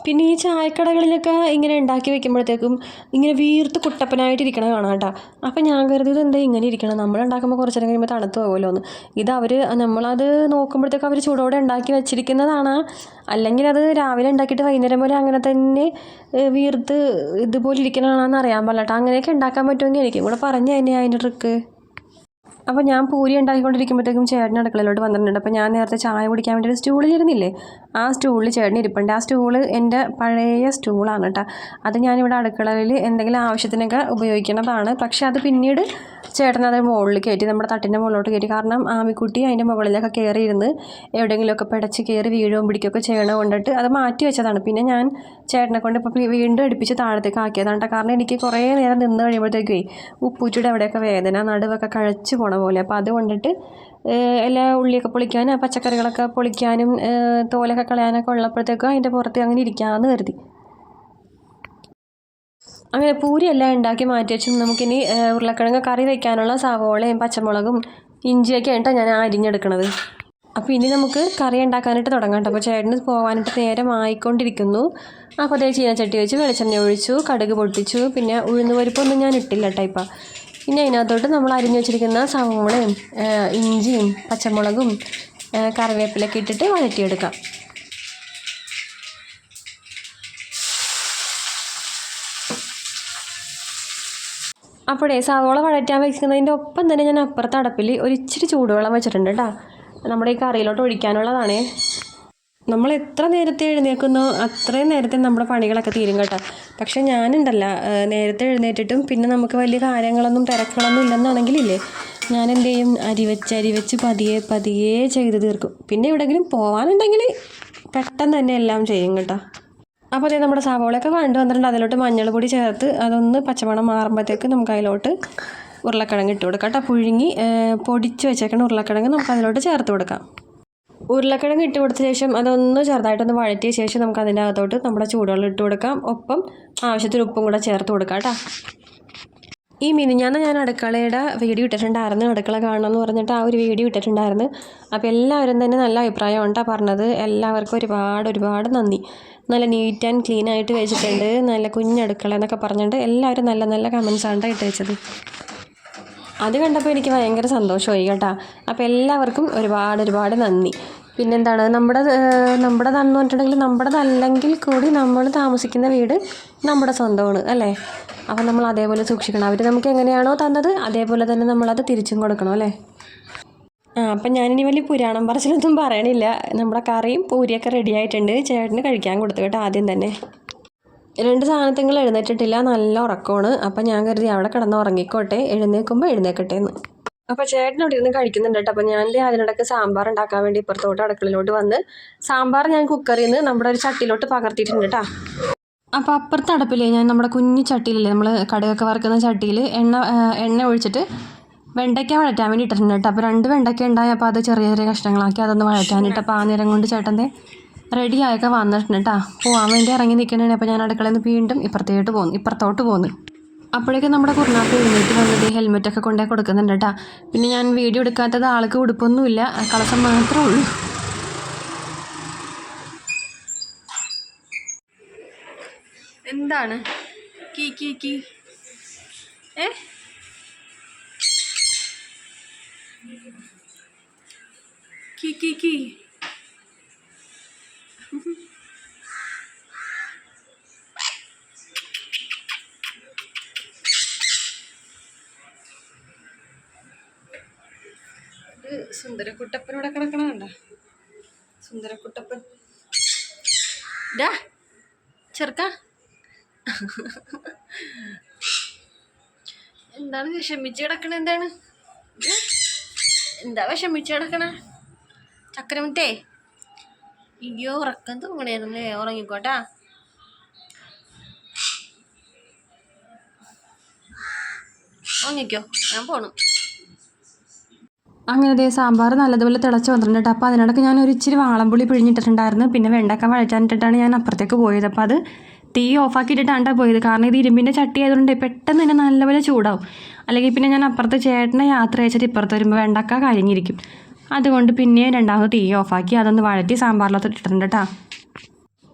പിന്നെ ഈ ചായക്കടകളിലൊക്കെ ഇങ്ങനെ ഉണ്ടാക്കി വെക്കുമ്പോഴത്തേക്കും ഇങ്ങനെ വീർത്ത് കുട്ടപ്പനായിട്ട് ഇരിക്കണ കാണാം കേട്ടോ. അപ്പം ഞാൻ കരുതി എന്താ ഇങ്ങനെ ഇരിക്കണം, നമ്മളുണ്ടാക്കുമ്പോൾ കുറച്ച് നേരം കഴിയുമ്പോൾ തണുത്ത് പോകുമല്ലോ എന്ന്. ഇത് നമ്മളത് നോക്കുമ്പോഴത്തേക്കും അവർ ചൂടോടെ ഉണ്ടാക്കി വെച്ചിരിക്കുന്നതാണ്, അല്ലെങ്കിൽ അത് രാവിലെ ഉണ്ടാക്കിയിട്ട് വൈകുന്നേരം പോലെ അങ്ങനെ തന്നെ വീർത്ത് ഇതുപോലെ ഇരിക്കണതാണെന്ന് അറിയാൻ പാടില്ല കേട്ടോ. അങ്ങനെയൊക്കെ ഉണ്ടാക്കാൻ പറ്റുമെങ്കിൽ എനിക്കും കൂടെ പറഞ്ഞു തന്നെയാണ് അതിൻ്റെ ട്രിക്ക്. അപ്പോൾ ഞാൻ പൂരി ഉണ്ടാക്കിക്കൊണ്ടിരിക്കുമ്പോഴത്തേക്കും ചേട്ടൻ അടുക്കളയിലോട്ട് വന്നിട്ടുണ്ട്. അപ്പോൾ ഞാൻ നേരത്തെ ചായ കുടിക്കാൻ വേണ്ടി ഒരു സ്റ്റൂളിലിരുന്നില്ലേ, ആ സ്റ്റൂളിൽ ചേട്ടൻ ഇരിപ്പുണ്ട്. ആ സ്റ്റൂള് എൻ്റെ പഴയ സ്റ്റൂളാണ് കേട്ടോ. അത് ഞാനിവിടെ അടുക്കളയിൽ എന്തെങ്കിലും ആവശ്യത്തിനൊക്കെ ഉപയോഗിക്കുന്നതാണ്. പക്ഷേ അത് പിന്നീട് ചേട്ടനത് മുകളിൽ കയറ്റി, നമ്മുടെ തട്ടിൻ്റെ മുകളിലോട്ട് കയറ്റി. കാരണം ആമിക്കുട്ടി അതിൻ്റെ മുകളിലൊക്കെ കയറിയിരുന്ന് എവിടെയെങ്കിലുമൊക്കെ പിടച്ച് കയറി വീഴുകയും പിടിക്കുകയൊക്കെ ചെയ്യണ കൊണ്ടിട്ട് അത് മാറ്റി വെച്ചതാണ്. പിന്നെ ഞാൻ ചേട്ടനെ കൊണ്ട് ഇപ്പോൾ വീണ്ടും അടുപ്പിച്ച് താഴത്തേക്ക് ആക്കിയതാണ് കേട്ടോ. കാരണം എനിക്ക് കുറേ നേരം നിന്ന് കഴിയുമ്പോഴത്തേക്കേ ഉപ്പൂറ്റിയുടെ അവിടെയൊക്കെ വേദന, നടുവൊക്കെ കഴച്ച് പോണ പോലെ. അപ്പോൾ അതുകൊണ്ടിട്ട് എല്ലാ ഉള്ളിയൊക്കെ പൊളിക്കാനും പച്ചക്കറികളൊക്കെ പൊളിക്കാനും തോലൊക്കെ കളയാനൊക്കെ ഉള്ളപ്പോഴത്തേക്കും അതിൻ്റെ പുറത്ത് അങ്ങനെ ഇരിക്കാമെന്ന് കരുതി. അങ്ങനെ പൂരിയെല്ലാം ഉണ്ടാക്കി മാറ്റി വെച്ച് നമുക്കിനി ഉരുളക്കിഴങ്ങ് കറി വയ്ക്കാനുള്ള സവോളയും പച്ചമുളകും ഇഞ്ചിയൊക്കെ ആയിട്ടാണ് ഞാൻ അരിഞ്ഞെടുക്കണത്. അപ്പോൾ ഇനി നമുക്ക് കറി ഉണ്ടാക്കാനായിട്ട് തുടങ്ങാം കേട്ടോ. അപ്പോൾ ചേട്ടന് പോകാനായിട്ട് നേരമായിക്കൊണ്ടിരിക്കുന്നു. അപ്പോൾ അതേ ചീനച്ചട്ടി വെച്ച് വെളിച്ചെണ്ണ ഒഴിച്ചു, കടുക് പൊട്ടിച്ചു. പിന്നെ ഉഴുന്ന് പരിപ്പൊന്നും ഞാൻ ഇട്ടില്ല കേട്ടോ ഇപ്പം. പിന്നെ അതിനകത്തോട്ട് നമ്മൾ അരിഞ്ഞു വെച്ചിരിക്കുന്ന സവോളയും ഇഞ്ചിയും പച്ചമുളകും കറിവേപ്പിലൊക്കെ ഇട്ടിട്ട് വഴറ്റിയെടുക്കാം. അപ്പോഴേ സവോള വഴറ്റാൻ വയ്ക്കുന്നതിൻ്റെ ഒപ്പം തന്നെ ഞാൻ അപ്പുറത്തെ അടപ്പിൽ ഒരിച്ചിരി ചൂടുവെള്ളം വെച്ചിട്ടുണ്ട് കേട്ടോ. നമ്മുടെ ഈ കറിയിലോട്ട് ഒഴിക്കാനുള്ളതാണേ. നമ്മൾ എത്ര നേരത്തെ എഴുന്നേൽക്കുന്നോ അത്രയും നേരത്തെ നമ്മുടെ പണികളൊക്കെ തീരും കേട്ടോ. പക്ഷേ ഞാനുണ്ടല്ല, നേരത്തെ എഴുന്നേറ്റിട്ടും പിന്നെ നമുക്ക് വലിയ കാര്യങ്ങളൊന്നും തിരക്കുകളൊന്നും ഇല്ലെന്നാണെങ്കിലില്ലേ, ഞാൻ എന്ത് ചെയ്യും, അരി വെച്ച് പതിയെ ചെയ്ത് തീർക്കും. പിന്നെ എവിടെയെങ്കിലും പോകാനുണ്ടെങ്കിൽ പെട്ടെന്ന് തന്നെ എല്ലാം ചെയ്യും കേട്ടോ. അപ്പോൾ അതേ നമ്മുടെ സവോളയൊക്കെ വഴണ്ട് വന്നിട്ടുണ്ട്. അതിലോട്ട് മഞ്ഞൾപ്പൊടി ചേർത്ത് അതൊന്ന് പച്ചമണം മാറുമ്പോഴത്തേക്ക് നമുക്ക് അതിലോട്ട് ഉരുളക്കിഴങ്ങ് ഇട്ട് കൊടുക്കാം കേട്ടോ. പുഴുങ്ങി പൊടിച്ച് വെച്ചേക്കുന്ന ഉരുളക്കിഴങ്ങ് നമുക്ക് അതിലോട്ട് ചേർത്ത് കൊടുക്കാം. ഉരുളക്കിഴങ്ങ് ഇട്ട് കൊടുത്ത ശേഷം അതൊന്ന് ചെറുതായിട്ടൊന്ന് വഴറ്റിയ ശേഷം നമുക്ക് അതിൻ്റെ അകത്തോട്ട് നമ്മുടെ ചൂടുവെള്ളം ഇട്ട് കൊടുക്കാം. ഒപ്പം ആവശ്യത്തിന് ഉപ്പും കൂടെ ചേർത്ത് കൊടുക്കാം കേട്ടോ. ഈ മിനിഞ്ഞാന്ന് ഞാൻ അടുക്കളയുടെ വീഡിയോ ഇട്ടിട്ടുണ്ടായിരുന്നു, അടുക്കള കാണണമെന്ന് പറഞ്ഞിട്ട് ആ ഒരു വീഡിയോ ഇട്ടിട്ടുണ്ടായിരുന്നു. അപ്പോൾ എല്ലാവരും തന്നെ നല്ല അഭിപ്രായം ഉണ്ടാ പറഞ്ഞത്. എല്ലാവർക്കും ഒരുപാട് നന്ദി. നല്ല നീറ്റ് ആൻഡ് ക്ലീൻ ആയിട്ട് വെച്ചിട്ടുണ്ട്, നല്ല കുഞ്ഞടുക്കള എന്നൊക്കെ പറഞ്ഞിട്ട് എല്ലാവരും നല്ല കമൻസാണ് ഇട്ട് വെച്ചത്. അത് കണ്ടപ്പോൾ എനിക്ക് ഭയങ്കര സന്തോഷമായി കേട്ടോ. അപ്പോൾ എല്ലാവർക്കും ഒരുപാട് നന്ദി. പിന്നെന്താണ്, നമ്മുടെതാണെന്ന് പറഞ്ഞിട്ടുണ്ടെങ്കിൽ നമ്മുടെതല്ലെങ്കിൽ കൂടി നമ്മൾ താമസിക്കുന്ന വീട് നമ്മുടെ സ്വന്തമാണ് അല്ലേ. അപ്പം നമ്മൾ അതേപോലെ സൂക്ഷിക്കണം. അവർ നമുക്ക് എങ്ങനെയാണോ തന്നത് അതേപോലെ തന്നെ നമ്മളത് തിരിച്ചും കൊടുക്കണം അല്ലേ. അപ്പം ഞാനിനി വലിയ പുരാണം പറച്ചിലൊന്നും പറയണില്ല. നമ്മുടെ കറിയും പൂരിയൊക്കെ റെഡി ആയിട്ടുണ്ട്. ചേട്ടന് കഴിക്കാൻ കൊടുത്തു കേട്ടോ ആദ്യം തന്നെ. 2 സാധനങ്ങൾ എഴുന്നേറ്റിട്ടില്ല, നല്ല ഉറക്കമാണ്. അപ്പം ഞാൻ കരുതി അവിടെ കിടന്ന് ഉറങ്ങിക്കോട്ടെ, എഴുന്നേൽക്കുമ്പോൾ എഴുന്നേക്കട്ടെ എന്ന്. അപ്പോൾ ചേട്ടനോട് ഇരുന്ന് കഴിക്കുന്നുണ്ട് കേട്ടോ. അപ്പോൾ ഞാൻ അതിനിടയ്ക്ക് സാമ്പാർ ഉണ്ടാക്കാൻ വേണ്ടി ഇപ്പുറത്തോട്ട് അടുക്കളയിലോട്ട് വന്ന് സാമ്പാർ ഞാൻ കുക്കറിൽ നിന്ന് നമ്മുടെ ഒരു ചട്ടിയിലോട്ട് പകർത്തിയിട്ടുണ്ട് കേട്ടോ. അപ്പോൾ അപ്പുറത്തെ അടുപ്പിലേ ഞാൻ നമ്മുടെ കുഞ്ഞു ചട്ടിയിലില്ലേ നമ്മൾ കടുകൊക്കെ വറുക്കുന്ന ചട്ടിയിൽ എണ്ണ ഒഴിച്ചിട്ട് വെണ്ടയ്ക്ക വഴറ്റാൻ വേണ്ടി ഇട്ടിട്ടുണ്ട് കേട്ടോ. അപ്പോൾ 2 വെണ്ടയ്ക്ക ഉണ്ടായി. അപ്പോൾ അത് ചെറിയ ചെറിയ കഷ്ണങ്ങളാക്കി അതൊന്ന് വഴറ്റാനിട്ട്. അപ്പോൾ ആ നേരം കൊണ്ട് ചേട്ടൻ്റെ റെഡിയായൊക്കെ വന്നിട്ടുണ്ട് കേട്ടോ. പോകാൻ വേണ്ടി ഇറങ്ങി നിൽക്കണേ. അപ്പോൾ ഞാൻ അടുക്കളയിൽ നിന്ന് വീണ്ടും ഇപ്പുറത്തോട്ട് പോന്നു. അപ്പോഴേക്കും നമ്മുടെ കുറുനാപ്പ് എഴുന്നേറ്റ് വന്നത് ഹെൽമെറ്റൊക്കെ കൊണ്ടേ കൊടുക്കുന്നുണ്ട് കേട്ടോ. പിന്നെ ഞാൻ വീഡിയോ എടുക്കാത്തത് ആൾക്ക് ഉടുപ്പൊന്നുമില്ല, കളസം മാത്രമേ ഉള്ളൂ. എന്താണ് കീ കീ കീ കീ കീ കീ സുന്ദരക്കുട്ടപ്പനോടെ കിടക്കണണ്ട. സുന്ദരക്കുട്ടപ്പൻ ഡാ ചെറുക്ക, എന്താണ് വിഷമിച്ച് കിടക്കണ? എന്താ വിഷമിച്ച് കിടക്കണ? ചക്കരമുത്തേ, അയ്യോ ഉറക്കം തൂങ്ങണേന്നല്ലേ, ഉറങ്ങിക്കോട്ടാ. ഉറങ്ങിക്കോ, ഞാൻ പോണു. അങ്ങനെ സാമ്പാർ നല്ലതുപോലെ തിളച്ച് വന്നിട്ടുണ്ട്. അപ്പോൾ അതിനിടയ്ക്ക് ഞാൻ ഒരു ഇച്ചിരി വാളംപുളി പിഴിഞ്ഞിട്ടിട്ടുണ്ടായിരുന്നു. പിന്നെ വെണ്ടക്ക വഴറ്റാനിട്ടിട്ടാണ് ഞാൻ അപ്പുറത്തേക്ക് പോയത്. അപ്പോൾ അത് തീ ഓഫാക്കിയിട്ടിട്ടാണ് പോയത്. കാരണം ഇത് ഇരുമ്പിൻ്റെ ചട്ടി ആയതുകൊണ്ട് പെട്ടെന്ന് തന്നെ നല്ലപോലെ ചൂടാവും. അല്ലെങ്കിൽ പിന്നെ ഞാൻ അപ്പുറത്ത് ചേട്ടനെ യാത്ര അയച്ചിട്ട് ഇപ്പുറത്ത് വരുമ്പോൾ വെണ്ടക്ക കരിഞ്ഞിരിക്കും. അതുകൊണ്ട് പിന്നെ രണ്ടാമത് തീ ഓഫാക്കി അതൊന്ന് വഴറ്റി സാമ്പാറിലൊക്കെ ഇട്ടിട്ടുണ്ട് കേട്ടോ.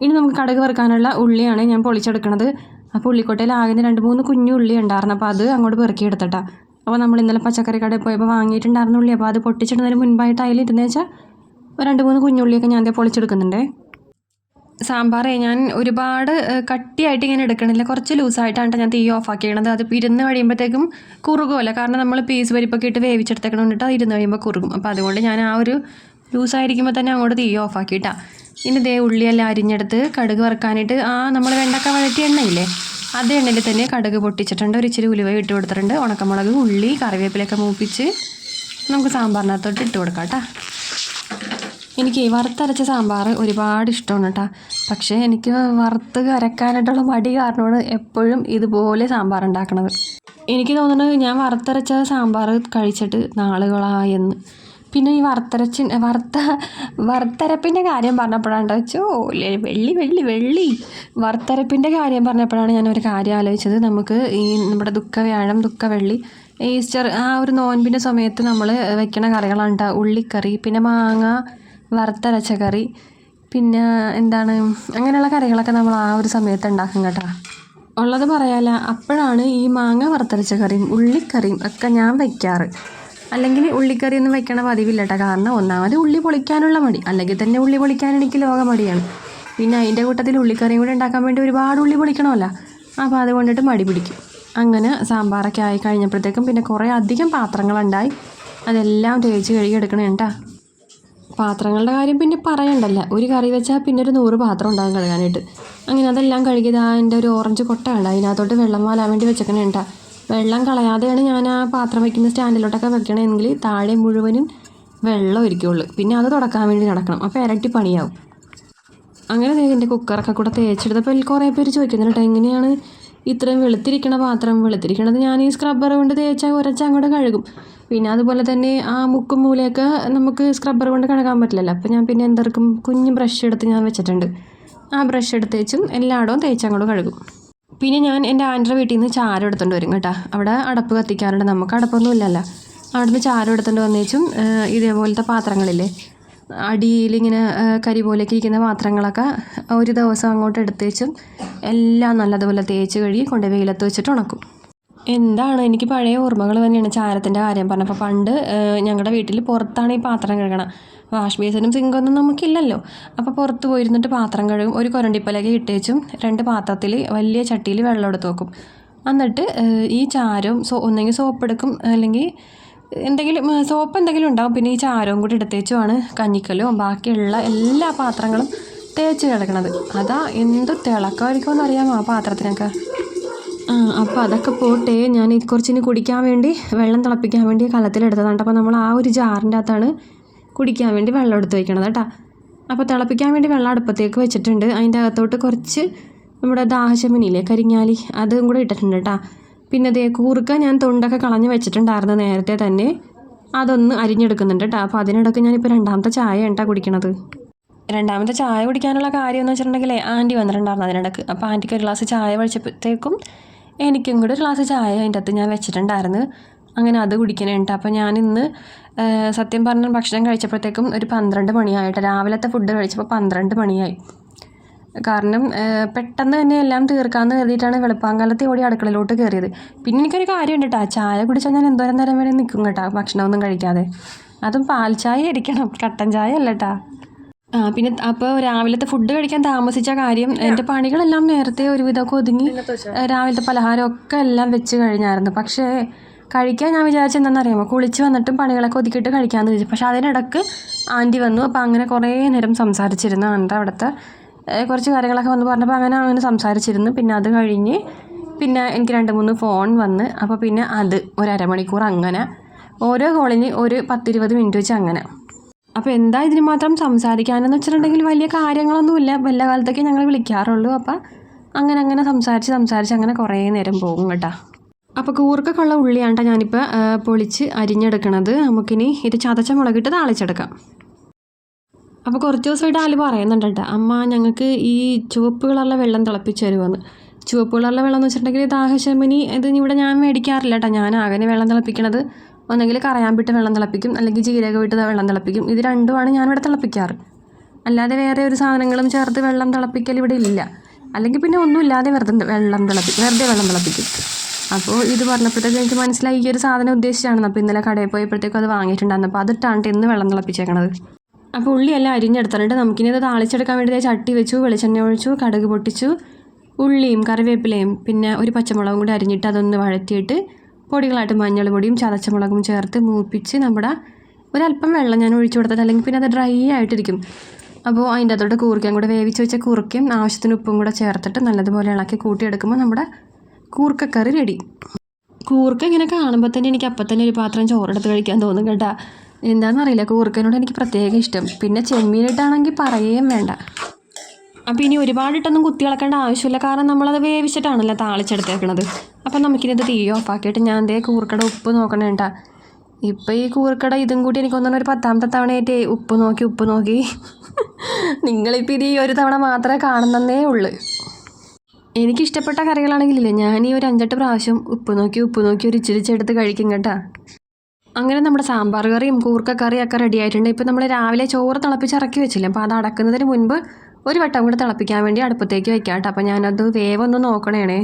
ഇനി നമുക്ക് കടുക് വറുക്കാനുള്ള ഉള്ളിയാണ് ഞാൻ പൊളിച്ചെടുക്കുന്നത്. അപ്പോൾ ഉള്ളിക്കൊട്ടയിൽ ആകെ 2-3 കുഞ്ഞു ഉള്ളി ഉണ്ടായിരുന്നു. അപ്പോൾ അത് അങ്ങോട്ട് പെറുക്കി എടുത്തിട്ടാ. അപ്പോൾ നമ്മൾ ഇന്നലെ പച്ചക്കറി കടയിൽ പോയപ്പോൾ വാങ്ങിയിട്ടുണ്ടായിരുന്ന ഉള്ളി. അപ്പോൾ അത് പൊട്ടിച്ചിടുന്നതിന് മുൻപായിട്ട് അതിലിരുന്ന് വെച്ചാൽ 2-3 കുഞ്ഞുള്ളിയൊക്കെ ഞാൻ പൊളിച്ചെടുക്കുന്നുണ്ട്. സാമ്പാറേ ഞാൻ ഒരുപാട് കട്ടിയായിട്ട് ഇങ്ങനെ എടുക്കണില്ല, കുറച്ച് ലൂസായിട്ടാണ് ഞാൻ തീ ഓഫാക്കിയത്. അത് ഇരുന്ന് കഴിയുമ്പോഴത്തേക്കും കുറുകുമല്ല, കാരണം നമ്മൾ പീസ് പരിപ്പൊക്കെ ഇട്ട് വേവിച്ചെടുത്തേക്കണം കൊണ്ടിട്ട് അത് ഇരുന്ന് കഴിയുമ്പോൾ കുറുകും. അപ്പോൾ അതുകൊണ്ട് ഞാൻ ആ ഒരു ലൂസായിരിക്കുമ്പോൾ തന്നെ അങ്ങോട്ട് തീ ഓഫാക്കിയിട്ടാണ്. ഇനി ദേ ഉള്ളിയെല്ലാം അരിഞ്ഞെടുത്ത് കടുക് വറുക്കാനായിട്ട് നമ്മൾ വെണ്ടക്ക വഴറ്റിയ എണ്ണയില്ലേ, അത് എണ്ണയിൽ തന്നെ കടുക് പൊട്ടിച്ചിട്ടുണ്ട്. ഒരു ഇച്ചിരി ഉലുവ ഇട്ട് കൊടുത്തിട്ടുണ്ട്. ഉണക്കമുളക്, ഉള്ളി, കറിവേപ്പിലൊക്കെ മൂപ്പിച്ച് നമുക്ക് സാമ്പാറിനകത്തോട്ട് ഇട്ട് കൊടുക്കാം കേട്ടോ. എനിക്ക് വറുത്തരച്ച സാമ്പാർ ഒരുപാട് ഇഷ്ടമാണ് കേട്ടോ. പക്ഷേ എനിക്ക് വറുത്ത് അരക്കാനായിട്ടുള്ള മടി കാരണമാണ് എപ്പോഴും ഇതുപോലെ സാമ്പാർ ഉണ്ടാക്കണത്. എനിക്ക് തോന്നുന്നത് ഞാൻ വറുത്തരച്ച സാമ്പാർ കഴിച്ചിട്ട് നാളുകളായെന്ന്. പിന്നെ ഈ വറുത്തരപ്പിൻ്റെ കാര്യം പറഞ്ഞപ്പോഴാണ് വറുത്തരപ്പിൻ്റെ കാര്യം പറഞ്ഞപ്പോഴാണ് ഞാനൊരു കാര്യം ആലോചിച്ചത്. നമുക്ക് ഈ നമ്മുടെ ദുഃഖവ്യാഴം, ദുഃഖവെള്ളി, ഈസ്റ്റർ ആ ഒരു നോൻപിൻ്റെ സമയത്ത് നമ്മൾ വെക്കണ കറികളാണ് കേട്ടോ. ഉള്ളിക്കറി, പിന്നെ മാങ്ങ വറുത്തരച്ച കറി, പിന്നെ എന്താണ് അങ്ങനെയുള്ള കറികളൊക്കെ നമ്മൾ ആ ഒരു സമയത്ത് ഉണ്ടാക്കും കേട്ടോ. ഉള്ളത് പറയാല്ല, അപ്പോഴാണ് ഈ മാങ്ങ വറുത്തരച്ച കറിയും ഉള്ളിക്കറിയും ഒക്കെ ഞാൻ വയ്ക്കാറ്. അല്ലെങ്കിൽ ഉള്ളിക്കറിയൊന്നും വെക്കണ പതിവില്ല കേട്ടോ. കാരണം ഒന്നാമത് ഉള്ളി പൊളിക്കാനുള്ള മടി, അല്ലെങ്കിൽ തന്നെ ഉള്ളി പൊളിക്കാൻ എനിക്ക് ലോക മടിയാണ്. പിന്നെ അതിൻ്റെ കൂട്ടത്തിൽ ഉള്ളിക്കറിയും കൂടി ഉണ്ടാക്കാൻ വേണ്ടി ഒരുപാട് ഉള്ളി പൊളിക്കണമല്ലോ. അപ്പോൾ അതുകൊണ്ടിട്ട് മടി പിടിക്കും. അങ്ങനെ സാമ്പാറൊക്കെ ആയി കഴിഞ്ഞപ്പോഴത്തേക്കും പിന്നെ കുറേ അധികം പാത്രങ്ങളുണ്ടായി. അതെല്ലാം തേച്ച് കഴുകി എടുക്കണം കേട്ടോ. പാത്രങ്ങളുടെ കാര്യം പിന്നെ പറയണ്ടല്ല, ഒരു കറി വെച്ചാൽ പിന്നെ ഒരു 100 പാത്രം ഉണ്ടാകും കഴുകാനായിട്ട്. അങ്ങനെ അതെല്ലാം കഴുകിയത് അതിൻ്റെ ഒരു ഓറഞ്ച് കൊട്ട ഉണ്ട്, അതിനകത്തോട്ട് വെള്ളം വാലാൻ വേണ്ടി വെച്ചേക്കണേ കേട്ടോ. വെള്ളം കളയാതെയാണ് ഞാൻ ആ പാത്രം വയ്ക്കുന്ന സ്റ്റാൻഡിലോട്ടൊക്കെ വെക്കണമെങ്കിൽ താഴെ മുഴുവനും വെള്ളം ഇരിക്കുള്ളൂ. പിന്നെ അത് തുടക്കാൻ വേണ്ടി നടക്കണം, അപ്പോൾ ഇരട്ടി പണിയാവും. അങ്ങനെ എൻ്റെ കുക്കറൊക്കെ കൂടെ തേച്ചെടുത്തപ്പോൾ കുറേ പേര് ചോദിക്കുന്നുണ്ട് കേട്ടോ, എങ്ങനെയാണ് ഇത്രയും വെളുത്തിരിക്കണ പാത്രം? വെളുത്തിരിക്കണത് ഞാൻ ഈ സ്ക്രബ്ബർ കൊണ്ട് തേച്ചാൽ അങ്ങോട്ട് കഴുകും. പിന്നെ അതുപോലെ തന്നെ ആ മുക്കും മൂലയൊക്കെ നമുക്ക് സ്ക്രബ്ബർ കൊണ്ട് കഴുകാൻ പറ്റില്ലല്ലോ. അപ്പോൾ ഞാൻ പിന്നെ എന്തെടുക്കും, കുഞ്ഞ് ബ്രഷ് എടുത്ത് ഞാൻ വെച്ചിട്ടുണ്ട്. ആ ബ്രഷ് എടുത്തേച്ചും എല്ലായിടവും തേച്ചങ്ങോട്ട് കഴുകും. പിന്നെ ഞാൻ എൻ്റെ ആൻറ്റിയുടെ വീട്ടിൽ നിന്ന് ചാരം എടുത്തുകൊണ്ട് വരും കേട്ടോ. അവിടെ അടപ്പ് കത്തിക്കാറുണ്ട്, നമുക്ക് അടപ്പൊന്നും ഇല്ലല്ലോ. അവിടെ നിന്ന് ചാരം എടുത്തുകൊണ്ട് വന്നേച്ചും ഇതേപോലത്തെ പാത്രങ്ങളില്ലേ, അടിയിലിങ്ങനെ കരി പോലെയൊക്കെ ഇരിക്കുന്ന പാത്രങ്ങളൊക്കെ ഒരു ദിവസം അങ്ങോട്ട് എടുത്തേച്ചും എല്ലാം നല്ലതുപോലെ തേച്ച് കഴുകി കൊണ്ട് വെയിലത്ത് വെച്ചിട്ട് ഉണക്കും. എന്താണ് എനിക്ക് പഴയ ഓർമ്മകൾ തന്നെയാണ് ചാരത്തിൻ്റെ കാര്യം പറഞ്ഞപ്പോൾ. പണ്ട് ഞങ്ങളുടെ വീട്ടിൽ പുറത്താണ് ഈ പാത്രം കഴുകണം. വാഷ് ബേസിനും സിങ്കൊന്നും നമുക്കില്ലല്ലോ. അപ്പോൾ പുറത്ത് പോയിരുന്നിട്ട് പാത്രം കഴുകും. ഒരു കൊരണ്ടിപ്പലക ഇട്ടേച്ചും 2 പാത്രത്തിൽ വലിയ ചട്ടിയിൽ വെള്ളം എടുത്ത് വെക്കും. എന്നിട്ട് ഈ ചാരവും ഒന്നെങ്കിൽ സോപ്പ് എടുക്കും, അല്ലെങ്കിൽ സോപ്പ് എന്തെങ്കിലും ഉണ്ടാവും. പിന്നെ ഈ ചാരവും കൂടി എടുത്തേച്ചുമാണ് കഞ്ഞിക്കലും ബാക്കിയുള്ള എല്ലാ പാത്രങ്ങളും തേച്ച് കിടക്കണത്. അതാ എന്ത് തിളക്കമായിരിക്കുമെന്ന് അറിയാമോ ആ പാത്രത്തിനൊക്കെ. അപ്പോൾ അതൊക്കെ പോട്ടെ, ഞാൻ കുറച്ചിന് കുടിക്കാൻ വേണ്ടി വെള്ളം തിളപ്പിക്കാൻ വേണ്ടി കലത്തിലെടുത്തതാണ്. അപ്പോൾ നമ്മൾ ആ ഒരു ജാറിൻ്റെ അകത്താണ് കുടിക്കാൻ വേണ്ടി വെള്ളം എടുത്ത് വയ്ക്കണത് കേട്ടോ. അപ്പോൾ തിളപ്പിക്കാൻ വേണ്ടി വെള്ളം അടുപ്പത്തേക്ക് വെച്ചിട്ടുണ്ട്. അതിൻ്റെ അകത്തോട്ട് കുറച്ച് നമ്മുടെ ദാഹശമനിയില്ലേ, കരിങ്ങാലി, അതും കൂടെ ഇട്ടിട്ടുണ്ട് കേട്ടോ. പിന്നെ അതേ കൂർക്ക ഞാൻ തൊണ്ടൊക്കെ കളഞ്ഞ് വെച്ചിട്ടുണ്ടായിരുന്നു നേരത്തെ തന്നെ, അതൊന്ന് അരിഞ്ഞെടുക്കുന്നുണ്ട് കേട്ടോ. അപ്പോൾ അതിനിടയ്ക്ക് ഞാനിപ്പോൾ രണ്ടാമത്തെ ചായ കേട്ടോ കുടിക്കണത്. രണ്ടാമത്തെ ചായ കുടിക്കാനുള്ള കാര്യം എന്ന് വെച്ചിട്ടുണ്ടെങ്കിൽ ആൻറ്റി വന്നിട്ടുണ്ടായിരുന്നു അതിനിടയ്ക്ക്. അപ്പോൾ ആൻറ്റിക്ക് ഒരു ഗ്ലാസ് ചായ കഴിച്ചപ്പോഴത്തേക്കും എനിക്കും കൂടെ ഒരു ഗ്ലാസ് ചായ അതിൻ്റെ അകത്ത് ഞാൻ വെച്ചിട്ടുണ്ടായിരുന്നു. അങ്ങനെ അത് കുടിക്കണേട്ടോ. അപ്പോൾ ഞാനിന്ന് സത്യം പറഞ്ഞ ഭക്ഷണം കഴിച്ചപ്പോഴത്തേക്കും ഒരു 12 മണിയായിട്ട്, രാവിലത്തെ ഫുഡ് കഴിച്ചപ്പോൾ 12 മണിയായി. കാരണം പെട്ടെന്ന് തന്നെ എല്ലാം തീർക്കാമെന്ന് കരുതിയിട്ടാണ് വെളുപ്പാങ്കാലത്തെ ഓടി അടുക്കളയിലോട്ട് കയറിയത്. പിന്നെ എനിക്കൊരു കാര്യമുണ്ട് കേട്ടോ, ചായ കുടിച്ചാൽ ഞാൻ എന്തോരം നേരം വരെ നിൽക്കും കേട്ടോ ഭക്ഷണമൊന്നും കഴിക്കാതെ. അതും പാൽ ചായ ആയിരിക്കണം, കട്ടൻ ചായ അല്ല കേട്ടോ. പിന്നെ അപ്പോൾ രാവിലത്തെ ഫുഡ് കഴിക്കാൻ താമസിച്ച കാര്യം, എൻ്റെ പണികളെല്ലാം നേരത്തെ ഒരുവിധമൊക്കെ ഒതുങ്ങി രാവിലത്തെ പലഹാരമൊക്കെ എല്ലാം വെച്ച് കഴിഞ്ഞായിരുന്നു. പക്ഷേ കഴിക്കാൻ ഞാൻ വിചാരിച്ചത് എന്താണെന്നറിയാമോ, കുളിച്ച് വന്നിട്ടും പണികളൊക്കെ ഒതുക്കിയിട്ട് കഴിക്കാമെന്ന് വിചാരിച്ചു. പക്ഷേ അതിനിടയ്ക്ക് ആൻറ്റി വന്നു. അപ്പോൾ അങ്ങനെ കുറേ നേരം സംസാരിച്ചിരുന്നു. എൻ്റെ അവിടുത്തെ കുറച്ച് കാര്യങ്ങളൊക്കെ വന്ന് പറഞ്ഞപ്പോൾ അങ്ങനെ സംസാരിച്ചിരുന്നു. പിന്നെ അത് കഴിഞ്ഞ് പിന്നെ എനിക്ക് 2-3 ഫോൺ വന്ന്. അപ്പോൾ പിന്നെ അത് ഒരു അരമണിക്കൂർ അങ്ങനെ ഓരോ കോളിന് ഒരു 10-20 മിനിറ്റ് വെച്ച് അങ്ങനെ. അപ്പോൾ എന്താ ഇതിന് മാത്രം സംസാരിക്കാനെന്ന് വെച്ചിട്ടുണ്ടെങ്കിൽ വലിയ കാര്യങ്ങളൊന്നുമില്ല, വല്ല കാലത്തൊക്കെ ഞങ്ങൾ വിളിക്കാറുള്ളൂ. അപ്പോൾ അങ്ങനെ സംസാരിച്ച് അങ്ങനെ കുറേ നേരം പോകും കേട്ടോ. അപ്പോൾ കൂർക്കൊക്കെയുള്ള ഉള്ളിയാണ് ഞാനിപ്പോൾ പൊളിച്ച് അരിഞ്ഞെടുക്കണത്. നമുക്കിനി ഇത് ചതച്ച മുളകിട്ട് താളിച്ചെടുക്കാം. അപ്പോൾ കുറച്ച് ദിവസമായിട്ട് ആല് പറയുന്നുണ്ട് കേട്ടോ, അമ്മ ഞങ്ങൾക്ക് ഈ ചുവപ്പ് കളറിലെ വെള്ളം തിളപ്പിച്ച് തരുമെന്ന്. ചുവപ്പ് കളറിലെ വെള്ളം എന്ന് വെച്ചിട്ടുണ്ടെങ്കിൽ ദാഹശമനി ഇത് ഇവിടെ ഞാൻ മേടിക്കാറില്ല കേട്ടോ. ഞാൻ ആകെ വെള്ളം തിളപ്പിക്കണത് ഒന്നെങ്കിൽ കറയാമ്പിട്ട് വെള്ളം തിളപ്പിക്കും, അല്ലെങ്കിൽ ജീരകം ഇട്ട് വെള്ളം തിളപ്പിക്കും. ഇത് രണ്ടുമാണ് ഞാനിവിടെ തിളപ്പിക്കാറ്. അല്ലാതെ വേറെ ഒരു സാധനങ്ങളും ചേർത്ത് വെള്ളം തിളപ്പിക്കൽ ഇവിടെ ഇല്ല. അല്ലെങ്കിൽ പിന്നെ ഒന്നുമില്ലാതെ വെറുതെ വെള്ളം തിളപ്പിക്കും. അപ്പോൾ ഇത് പറഞ്ഞപ്പോഴത്തേക്ക് എനിക്ക് മനസ്സിലായി ഈ ഒരു സാധനം ഉദ്ദേശിച്ചാണ്. അപ്പോൾ ഇന്നലെ കടയിൽ പോയപ്പോഴത്തേക്കും അത് വാങ്ങിയിട്ടുണ്ടായിരുന്നു. അപ്പോൾ അതിട്ടാണ് ഇന്ന് വെള്ളം തിളപ്പിച്ചേക്കണത്. അപ്പോൾ ഉള്ളിയെല്ലാം അരിഞ്ഞെടുത്തിട്ട് നമുക്കിനി ഇത് താളിച്ചെടുക്കാൻ വേണ്ടി ചട്ടി വെച്ചു, വെളിച്ചെണ്ണ ഒഴിച്ചു, കടുക് പൊട്ടിച്ചു, ഉള്ളിയും കറിവേപ്പിലയും പിന്നെ ഒരു പച്ചമുളകും കൂടി അരിഞ്ഞിട്ട് അതൊന്ന് വഴറ്റിയിട്ട് പൊടികളായിട്ട് മഞ്ഞൾ പൊടിയും ചതച്ചമുളകും ചേർത്ത് മൂപ്പിച്ച് നമ്മുടെ ഒരല്പം വെള്ളം ഞാൻ ഒഴിച്ചു കൊടുത്തിട്ട്, അല്ലെങ്കിൽ പിന്നെ അത് ഡ്രൈ ആയിട്ടിരിക്കും. അപ്പോൾ അതിൻ്റെ അകത്തോട്ട് കൂർക്കയും കൂടെ വേവിച്ച് വെച്ച കൂർക്കയും ആവശ്യത്തിന് ഉപ്പും കൂടെ ചേർത്തിട്ട് നല്ലതുപോലെ ഇളക്കി കൂട്ടിയെടുക്കുമ്പോൾ നമ്മുടെ കൂർക്കക്കറി റെഡി. കൂർക്ക ഇങ്ങനെ കാണുമ്പോൾ തന്നെ എനിക്ക് അപ്പം തന്നെ ഒരു പാത്രം ചോറെടുത്ത് കഴിക്കാൻ തോന്നും കേട്ടോ. എന്താണെന്നറിയില്ല, കൂർക്കനോട് എനിക്ക് പ്രത്യേക ഇഷ്ടം. പിന്നെ ചെമ്മീനിട്ടാണെങ്കിൽ പറയുകയും വേണ്ട. അപ്പോൾ ഇനി ഒരുപാടിട്ടൊന്നും കുത്തി ഇളക്കേണ്ട ആവശ്യമില്ല, കാരണം നമ്മളത് വേവിച്ചിട്ടാണല്ലോ താളിച്ചെടുത്തേക്കണത്. അപ്പം നമുക്കിനിത് തീ ഓഫാക്കിയിട്ട് ഞാൻ ദേ കൂർക്കട ഉപ്പ് നോക്കണേ കേട്ടോ. ഇപ്പോൾ ഈ കൂർക്കട ഇതും കൂടി എനിക്കൊന്നും ഒരു 10ാമത്തെ തവണയായിട്ട് ഉപ്പ് നോക്കി നിങ്ങളിപ്പോൾ ഇത് ഈ ഒരു തവണ മാത്രമേ കാണുന്നതേ ഉള്ളൂ. എനിക്കിഷ്ടപ്പെട്ട കറികളാണെങ്കിലില്ലേ ഞാൻ ഈ ഒരു 5-8 പ്രാവശ്യം ഉപ്പ് നോക്കി ഒരു ഇച്ചിരിച്ചെടുത്ത് കഴിക്കും കേട്ടോ. അങ്ങനെ നമ്മുടെ സാമ്പാർ കറിയും കൂർക്ക കറിയൊക്കെ റെഡി ആയിട്ടുണ്ട്. ഇപ്പോൾ നമ്മൾ രാവിലെ ചോറ് തിളപ്പിച്ചിറക്കി വെച്ചില്ലേ, അപ്പോൾ അത് അടക്കുന്നതിന് മുൻപ് ഒരു വട്ടം കൂടെ തിളപ്പിക്കാൻ വേണ്ടി അടുപ്പത്തേക്ക് വെക്കാം കേട്ടോ. അപ്പോൾ ഞാനത് വേവൊന്ന് നോക്കണേ.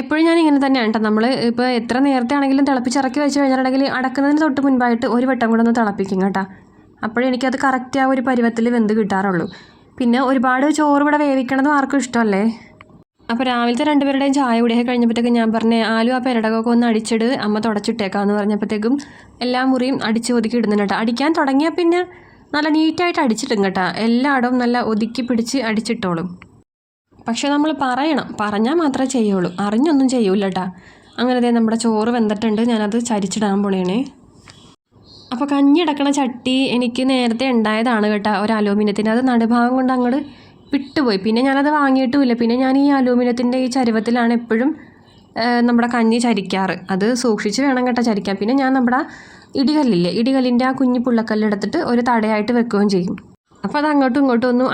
എപ്പോഴും ഞാൻ ഇങ്ങനെ തന്നെയാണ് കേട്ടോ. നമ്മൾ ഇപ്പോൾ എത്ര നേരത്തെ ആണെങ്കിലും തിളപ്പിച്ചിറക്കി വെച്ച് കഴിഞ്ഞിട്ടുണ്ടെങ്കിൽ അടക്കുന്നതിന് തൊട്ട് മുൻപായിട്ട് ഒരു വട്ടം കൂടെ ഒന്ന് തിളപ്പിക്കും കേട്ടോ. അപ്പോഴെനിക്കത് കറക്റ്റ് ആ ഒരു പരുവത്തിൽ വെന്ത് കിട്ടാറുള്ളൂ. പിന്നെ ഒരുപാട് ചോറ് ഇവിടെ വേവിക്കണതും ആർക്കും ഇഷ്ടമല്ലേ. അപ്പോൾ രാവിലത്തെ 2 പേരുടെയും ചായ കുടിയൊക്കെ കഴിഞ്ഞപ്പോഴത്തേക്കും ഞാൻ പറഞ്ഞേ ആലു ആ പെരടകൊക്കെ ഒന്ന് അടിച്ചിട്ട് അമ്മ തുടച്ചിട്ടേക്കാമെന്ന് പറഞ്ഞപ്പോഴത്തേക്കും എല്ലാ മുറിയും അടിച്ച് ഒതുക്കി ഇടുന്നുണ്ട് കേട്ടോ. അടിക്കാൻ തുടങ്ങിയാൽ പിന്നെ നല്ല നീറ്റായിട്ട് അടിച്ചിടും കേട്ടോ. എല്ലായിടവും നല്ല ഒതുക്കി പിടിച്ച് അടിച്ചിട്ടോളും. പക്ഷേ നമ്മൾ പറഞ്ഞാൽ മാത്രമേ ചെയ്യുള്ളൂ, അറിഞ്ഞൊന്നും ചെയ്യൂല കേട്ടോ. അങ്ങനെ നമ്മുടെ ചോറ് വെന്തിട്ടുണ്ട്, ഞാനത് ചരിച്ചിടാൻ പോണേണേ. അപ്പോൾ കഞ്ഞി അടക്കണ ചട്ടി എനിക്ക് നേരത്തെ ഉണ്ടായതാണ് കേട്ടോ, ഒരു അലൂമിനിയത്തിൻ്റെ. അത് നടുഭാഗം കൊണ്ട് അങ്ങോട്ട് വിട്ടുപോയി. പിന്നെ ഞാനത് വാങ്ങിയിട്ടുമില്ല. പിന്നെ ഞാൻ ഈ അലൂമിനിയത്തിൻ്റെ ഈ ചരുവത്തിലാണ് എപ്പോഴും നമ്മുടെ കഞ്ഞി ചരിക്കാറ്. അത് സൂക്ഷിച്ച് വേണം കേട്ടോ ചരിക്കാൻ. പിന്നെ ഞാൻ നമ്മുടെ ഇടികല്ലിൻ്റെ ആ കുഞ്ഞു പുള്ളക്കല്ലെടുത്തിട്ട് ഒരു തടയായിട്ട് വെക്കുകയും ചെയ്യും. അപ്പോൾ അത് അങ്ങോട്ടും ഇങ്ങോട്ടും ഒന്നും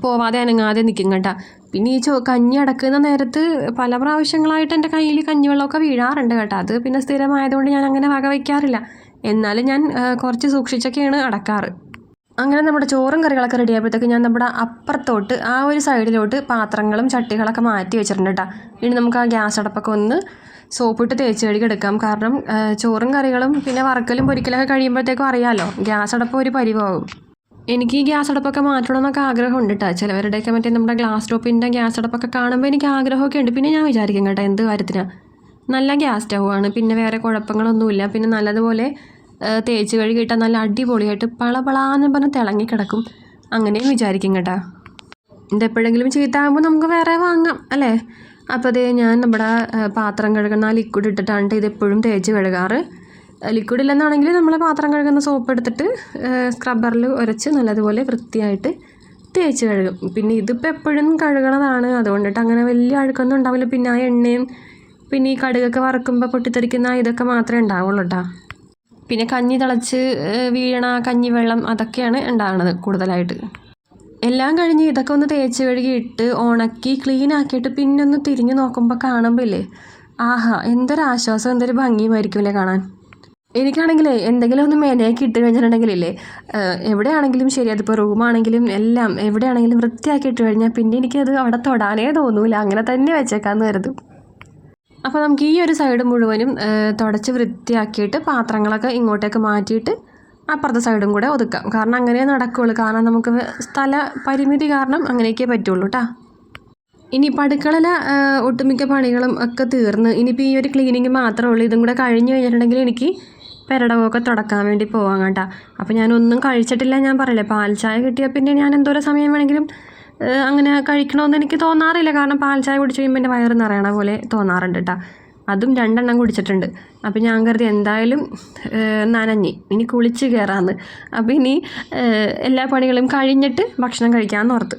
പോവാതെ അനങ്ങാതെ നിൽക്കും കേട്ടോ. പിന്നെ ഈ കഞ്ഞി അടക്കുന്ന നേരത്ത് പല പ്രാവശ്യങ്ങളായിട്ട് എൻ്റെ കയ്യിൽ കഞ്ഞിവെള്ളമൊക്കെ വീഴാറുണ്ട് കേട്ടോ. അത് പിന്നെ സ്ഥിരമായതുകൊണ്ട് ഞാൻ അങ്ങനെ വക വയ്ക്കാറില്ല. എന്നാലും ഞാൻ കുറച്ച് സൂക്ഷിച്ചൊക്കെയാണ് അടക്കാറ്. അങ്ങനെ നമ്മുടെ ചോറും കറികളൊക്കെ റെഡി ആയപ്പോഴത്തേക്ക് ഞാൻ നമ്മുടെ അപ്പുറത്തോട്ട് ആ ഒരു സൈഡിലോട്ട് പാത്രങ്ങളും ചട്ടികളൊക്കെ മാറ്റി വെച്ചിട്ടുണ്ട് കേട്ടോ. ഇനി നമുക്ക് ആ ഗ്യാസ് അടപ്പൊക്കെ ഒന്ന് സോപ്പിട്ട് തേച്ച് കഴുകിയെടുക്കാം. കാരണം ചോറും കറികളും പിന്നെ വറക്കലും പൊരിക്കലൊക്കെ കഴിയുമ്പോഴത്തേക്കും അറിയാമല്ലോ ഗ്യാസ് അടപ്പ് ഒരു പരിവാകും. എനിക്ക് ഈ ഗ്യാസ് അടുപ്പൊക്കെ മാറ്റണമെന്നൊക്കെ ആഗ്രഹമുണ്ട് കേട്ടോ. ചിലവരുടെയൊക്കെ മറ്റേ നമ്മുടെ ഗ്ലാസ് ടോപ്പിൻ്റെ ഗ്യാസ് അടുപ്പൊക്കെ കാണുമ്പോൾ എനിക്ക് ആഗ്രഹമൊക്കെ ഉണ്ട്. പിന്നെ ഞാൻ വിചാരിക്കും കേട്ടോ, എന്ത് കാര്യത്തിനാണ്, നല്ല ഗ്യാസ് സ്റ്റൗവാണ്, പിന്നെ വേറെ കുഴപ്പങ്ങളൊന്നുമില്ല. പിന്നെ നല്ലതുപോലെ തേച്ച് കഴുകിയിട്ടാൽ നല്ല അടിപൊളിയായിട്ട് പളപളാന്ന് പറഞ്ഞ് തിളങ്ങിക്കിടക്കും. അങ്ങനെയും വിചാരിക്കും കേട്ടോ. ഇതെപ്പോഴെങ്കിലും ചീത്തയാകുമ്പോൾ നമുക്ക് വേറെ വാങ്ങാം അല്ലേ. അപ്പോൾ അതേ ഞാൻ നമ്മുടെ പാത്രം കഴുകുന്ന ലിക്വിഡ് ഇട്ടിട്ടാണ് ഇതെപ്പോഴും തേച്ച് കഴുകാറ്. ലിക്വിഡ് ഇല്ലെന്നാണെങ്കിൽ നമ്മൾ പാത്രം കഴുകുന്ന സോപ്പ് എടുത്തിട്ട് സ്ക്രബ്ബറിൽ ഉരച്ച് നല്ലതുപോലെ വൃത്തിയായിട്ട് തേച്ച് കഴുകും. പിന്നെ ഇതിപ്പോൾ എപ്പോഴും കഴുകണതാണ്, അതുകൊണ്ടിട്ട് അങ്ങനെ വലിയ അഴുക്കൊന്നും ഉണ്ടാവില്ല. പിന്നെ ആ എണ്ണയും പിന്നെ ഈ കടുകൊക്കെ വറക്കുമ്പോൾ പൊട്ടിത്തെറിക്കുന്ന ഇതൊക്കെ മാത്രമേ ഉണ്ടാവുള്ളൂ കേട്ടോ. പിന്നെ കഞ്ഞി തിളച്ച് വീഴണ കഞ്ഞിവെള്ളം അതൊക്കെയാണ് ഉണ്ടാകുന്നത് കൂടുതലായിട്ട്. എല്ലാം കഴിഞ്ഞ് ഇതൊക്കെ ഒന്ന് തേച്ച് കഴുകിയിട്ട് ഉണക്കി ക്ലീൻ ആക്കിയിട്ട് പിന്നെ ഒന്ന് തിരിഞ്ഞ് നോക്കുമ്പോൾ കാണുമ്പോൾ ഇല്ലേ, ആഹാ എന്തൊരാശ്വാസം, എന്തൊരു ഭംഗിയുമായിരിക്കുമല്ലേ കാണാൻ. എനിക്കാണെങ്കിലേ എന്തെങ്കിലും ഒന്ന് മേനയാക്കി ഇട്ട് കഴിഞ്ഞിട്ടുണ്ടെങ്കിലേ എവിടെയാണെങ്കിലും ശരി, അതിപ്പോൾ റൂമാണെങ്കിലും എല്ലാം എവിടെയാണെങ്കിലും വൃത്തിയാക്കി ഇട്ട് കഴിഞ്ഞാൽ പിന്നെ എനിക്കത് അവിടെ തൊടാനേ തോന്നൂല, അങ്ങനെ തന്നെ വെച്ചേക്കാമെന്ന് കരുതും. അപ്പോൾ നമുക്ക് ഈ ഒരു സൈഡ് മുഴുവനും തുടച്ച് വൃത്തിയാക്കിയിട്ട് പാത്രങ്ങളൊക്കെ ഇങ്ങോട്ടേക്ക് മാറ്റിയിട്ട് അപ്പുറത്തെ സൈഡും കൂടെ ഒതുക്കാം. കാരണം അങ്ങനെ നടക്കുകയുള്ളൂ, കാരണം നമുക്ക് സ്ഥല പരിമിതി കാരണം അങ്ങനെയൊക്കെ പറ്റുള്ളൂ കേട്ടോ. ഇനിയിപ്പോൾ അടുക്കളയിലെ ഒട്ടുമിക്ക പണികളും ഒക്കെ തീർന്ന് ഇനിയിപ്പോൾ ഈ ഒരു ക്ലീനിങ് മാത്രമേ ഉള്ളൂ. ഇതും കൂടെ കഴിഞ്ഞ് കഴിഞ്ഞിട്ടുണ്ടെങ്കിൽ എനിക്ക് പെരടകമൊക്കെ തുടക്കാൻ വേണ്ടി പോകാം കേട്ടോ. അപ്പോൾ ഞാനൊന്നും കഴിച്ചിട്ടില്ല, ഞാൻ പറയില്ലേ പാൽ ചായ കിട്ടിയാൽ പിന്നെ ഞാൻ എന്തോരം സമയം വേണമെങ്കിലും അങ്ങനെ കഴിക്കണമെന്ന് എനിക്ക് തോന്നാറില്ല. കാരണം പാൽ ചായ കുടിച്ച് കഴിയുമ്പോൾ എൻ്റെ വയറ് നിറയണ പോലെ തോന്നാറുണ്ട് കേട്ടോ. അതും 2 എണ്ണം കുടിച്ചിട്ടുണ്ട്. അപ്പോൾ ഞാൻ കരുതി എന്തായാലും നനഞ്ഞ് ഇനി കുളിച്ച് കയറാമെന്ന്. അപ്പോൾ ഇനി എല്ലാ പണികളും കഴിഞ്ഞിട്ട് ഭക്ഷണം കഴിക്കാമെന്ന് ഓർത്ത്.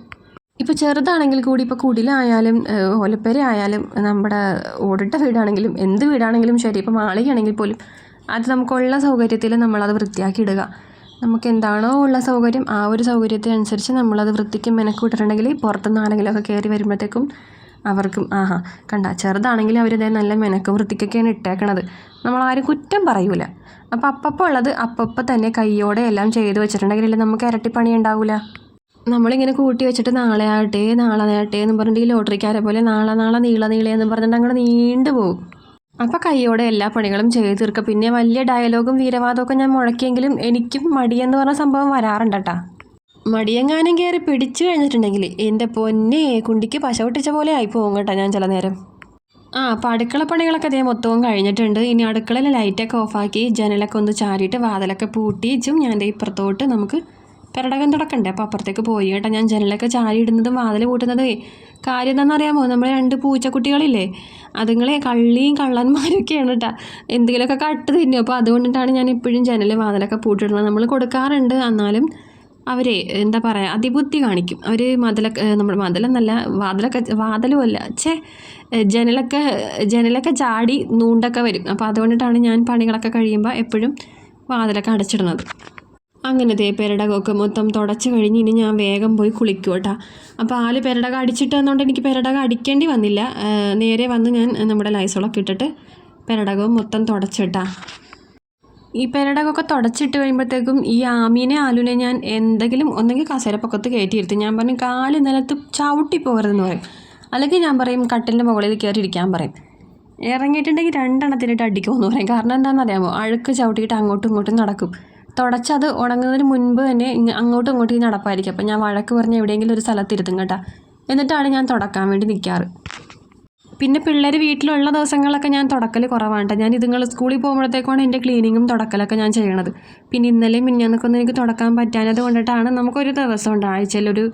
ഇപ്പോൾ ചെറുതാണെങ്കിൽ കൂടി ഇപ്പോൾ കുടിലായാലും ഓലപ്പേര ആയാലും നമ്മുടെ ഓടിട്ട വീടാണെങ്കിലും എന്ത് വീടാണെങ്കിലും ശരി, ഇപ്പോൾ മാളികയാണെങ്കിൽ പോലും അത് നമുക്കുള്ള സൗകര്യത്തിൽ നമ്മളത് വൃത്തിയാക്കി ഇടുക. നമുക്ക് എന്താണോ ഉള്ള സൗകര്യം ആ ഒരു സൗകര്യത്തിനനുസരിച്ച് നമ്മളത് വൃത്തിക്ക് മെനക്ക് വിട്ടിട്ടുണ്ടെങ്കിൽ പുറത്തുനിന്ന് ആരെങ്കിലുമൊക്കെ കയറി വരുമ്പോഴത്തേക്കും അവർക്കും ആഹാ കണ്ട ചെറുതാണെങ്കിൽ അവരിതേ നല്ല മെനക്ക് വൃത്തിക്കൊക്കെയാണ് ഇട്ടേക്കണത്, നമ്മളാരും കുറ്റം പറയൂല. അപ്പോൾ അപ്പപ്പോൾ ഉള്ളത് അപ്പപ്പോൾ തന്നെ കയ്യോടെ എല്ലാം ചെയ്ത് വെച്ചിട്ടുണ്ടെങ്കിലല്ലേ നമുക്ക് ഇരട്ടിപ്പണി ഉണ്ടാവില്ല. നമ്മളിങ്ങനെ കൂട്ടി വെച്ചിട്ട് നാളെ ആകട്ടെ എന്ന് പറഞ്ഞിട്ട് ഈ ലോട്ടറിക്കാരെ പോലെ നാളെ നീളെന്ന് പറഞ്ഞിട്ട് അങ്ങോട്ട് നീണ്ടു പോകും. അപ്പോൾ കയ്യോടെ എല്ലാ പണികളും ചെയ്ത് തീർക്കുക. പിന്നെ വലിയ ഡയലോഗും വീരവാദമൊക്കെ ഞാൻ മുഴക്കിയെങ്കിലും എനിക്കും മടിയെന്ന് പറഞ്ഞ സംഭവം വരാറുണ്ട് കേട്ടോ. മടിയെങ്ങാനും കയറി പിടിച്ചു കഴിഞ്ഞിട്ടുണ്ടെങ്കിൽ എൻ്റെ പൊന്നെ കുണ്ടിക്ക് പശ പൊട്ടിച്ച പോലെ ആയി പോകും കേട്ടോ ഞാൻ ചില നേരം. അപ്പോൾ അടുക്കള പണികളൊക്കെ അതേ മൊത്തവും കഴിഞ്ഞിട്ടുണ്ട്. ഇനി അടുക്കളയിൽ ലൈറ്റൊക്കെ ഓഫാക്കി ജനലൊക്കെ ഒന്ന് ചാരിയിട്ട് വാതിലൊക്കെ പൂട്ടിച്ചും ഞാൻ എൻ്റെ ഇപ്പുറത്തോട്ട് നമുക്ക് പെരടകം തുടക്കണ്ടേ. അപ്പോൾ അപ്പുറത്തേക്ക് പോയി കേട്ടോ. ഞാൻ ജനലൊക്കെ ചാരി ഇടുന്നതും വാതിൽ കൂട്ടുന്നതും കാര്യം എന്താണെന്നറിയാമോ, നമ്മളെ 2 പൂച്ചക്കുട്ടികളില്ലേ, അതുങ്ങളെ കള്ളിയും കള്ളന്മാരൊക്കെയാണ് കേട്ടോ. എന്തെങ്കിലുമൊക്കെ കട്ട് തിന്നും. അപ്പോൾ അതുകൊണ്ടിട്ടാണ് ഞാൻ ഇപ്പോഴും ജനൽ വാതിലൊക്കെ പൂട്ടിടുന്നത്. നമ്മൾ കൊടുക്കാറുണ്ട്, എന്നാലും അവരെ എന്താ പറയുക അതിബുദ്ധി കാണിക്കും. അവർ നമ്മൾ മതിലെന്നല്ല വാതിലുമല്ല ജനലൊക്കെ ചാടി നൂണ്ടൊക്കെ വരും. അപ്പോൾ അതുകൊണ്ടിട്ടാണ് ഞാൻ പണികളൊക്കെ കഴിയുമ്പോൾ എപ്പോഴും വാതിലൊക്കെ അടച്ചിടുന്നത്. അങ്ങനത്തെ പെരടകമൊക്കെ മൊത്തം തുടച്ച് കഴിഞ്ഞ് ഇനി ഞാൻ വേഗം പോയി കുളിക്കും കേട്ടോ. അപ്പോൾ പെരടകം അടിച്ചിട്ട് തന്നുകൊണ്ട് എനിക്ക് പെരടകം അടിക്കേണ്ടി വന്നില്ല. നേരെ വന്ന് ഞാൻ നമ്മുടെ ലൈസോളൊക്കെ ഇട്ടിട്ട് പെരടകവും മൊത്തം തുടച്ചിട്ടാ. ഈ പെരടകമൊക്കെ തുടച്ചിട്ട് കഴിയുമ്പോഴത്തേക്കും ഈ ആലുനെ ഞാൻ എന്തെങ്കിലും ഒന്നെങ്കിൽ കസേരപ്പൊക്കത്ത് കയറ്റിയിരുത്തി. ഞാൻ പറയും കാല് നിലത്ത് ചവിട്ടി പോകരുതെന്ന് പറയും. അല്ലെങ്കിൽ ഞാൻ പറയും കട്ടിലിൻ്റെ മുകളിൽ കയറി ഇരിക്കാൻ പറയും. ഇറങ്ങിയിട്ടുണ്ടെങ്കിൽ 2 എണ്ണത്തിനിട്ട് അടിക്കുമെന്ന് പറയും. കാരണം എന്താണെന്നറിയാമോ, അഴുക്ക് ചവിട്ടിയിട്ട് അങ്ങോട്ടും ഇങ്ങോട്ടും നടക്കും. തുടച്ചത് ഉണങ്ങുന്നതിന് മുൻപ് തന്നെ അങ്ങോട്ടും ഇങ്ങോട്ടും നടപ്പായിരിക്കും. അപ്പോൾ ഞാൻ വഴക്ക് പറഞ്ഞ് എവിടെയെങ്കിലും ഒരു സ്ഥലത്തിരുത്തും കേട്ടോ. എന്നിട്ടാണ് ഞാൻ തുടക്കാൻ വേണ്ടി നിൽക്കാറ്. പിന്നെ പിള്ളേർ വീട്ടിലുള്ള ദിവസങ്ങളൊക്കെ ഞാൻ തുടക്കൽ കുറവാണ്. ഞാൻ ഇതുങ്ങൾ സ്കൂളിൽ പോകുമ്പോഴത്തേക്കാണ് എൻ്റെ ക്ലീനിങ്ങും തുടക്കലൊക്കെ ഞാൻ ചെയ്യണത്. പിന്നെ ഇന്നലെയും മിനിഞ്ഞാന്നൊക്കെ എനിക്ക് തുടക്കാൻ പറ്റാനത് കൊണ്ടിട്ടാണ് നമുക്കൊരു ദിവസമുണ്ട് ആഴ്ചയിൽ ഒരു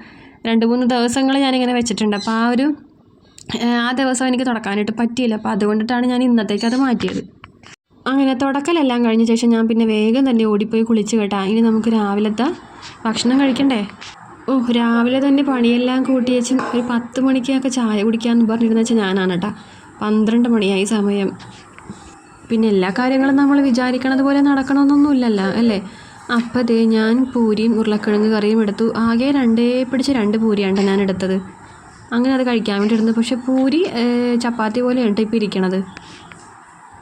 2-3 ദിവസങ്ങൾ ഞാനിങ്ങനെ വെച്ചിട്ടുണ്ട്. അപ്പോൾ ആ ദിവസം എനിക്ക് തുടക്കാനായിട്ട് പറ്റിയില്ല. അപ്പോൾ അതുകൊണ്ടിട്ടാണ് ഞാൻ ഇന്നത്തേക്ക് അത് മാറ്റിയത്. അങ്ങനെ തുടക്കലെല്ലാം കഴിഞ്ഞ ശേഷം ഞാൻ പിന്നെ വേഗം തന്നെ ഓടിപ്പോയി കുളിച്ച് കേട്ടാ. ഇനി നമുക്ക് രാവിലത്തെ ഭക്ഷണം കഴിക്കണ്ടേ. രാവിലെ തന്നെ പണിയെല്ലാം കൂട്ടി വെച്ചും ഒരു 10 മണിക്കൊക്കെ ചായ കുടിക്കാമെന്ന് പറഞ്ഞിരുന്ന വെച്ചാൽ ഞാനാണ് കേട്ടോ. 12 മണിയായി സമയം. പിന്നെ എല്ലാ കാര്യങ്ങളും നമ്മൾ വിചാരിക്കണത് പോലെ നടക്കണമെന്നൊന്നുമില്ലല്ലോ അല്ലേ. അപ്പോൾ അതേ ഞാൻ പൂരിയും ഉരുളക്കിഴങ്ങ് കറിയും എടുത്തു. ആകെ 2 പൂരിയാണ് ഞാൻ എടുത്തത്. അങ്ങനെ അത് കഴിക്കാൻ വേണ്ടി ഇരുന്നു. പക്ഷേ പൂരി ചപ്പാത്തി പോലെയാണ് ഇപ്പോൾ ഇരിക്കണത്.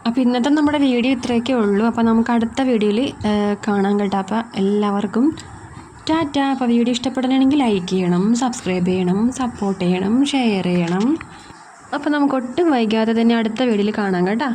അപ്പോൾ ഇന്നത്തെ നമ്മുടെ വീഡിയോ ഇത്രയൊക്കെ ഉള്ളൂ. അപ്പോൾ നമുക്ക് അടുത്ത വീഡിയോയിൽ കാണാൻ കേട്ടോ. അപ്പോൾ എല്ലാവർക്കും ടാറ്റ. അപ്പോൾ വീഡിയോ ഇഷ്ടപ്പെടണമെങ്കിൽ ലൈക്ക് ചെയ്യണം, സബ്സ്ക്രൈബ് ചെയ്യണം, സപ്പോർട്ട് ചെയ്യണം, ഷെയർ ചെയ്യണം. അപ്പോൾ നമുക്ക് ഒട്ടും വൈകാതെ തന്നെ അടുത്ത വീഡിയോയിൽ കാണാം കേട്ടോ.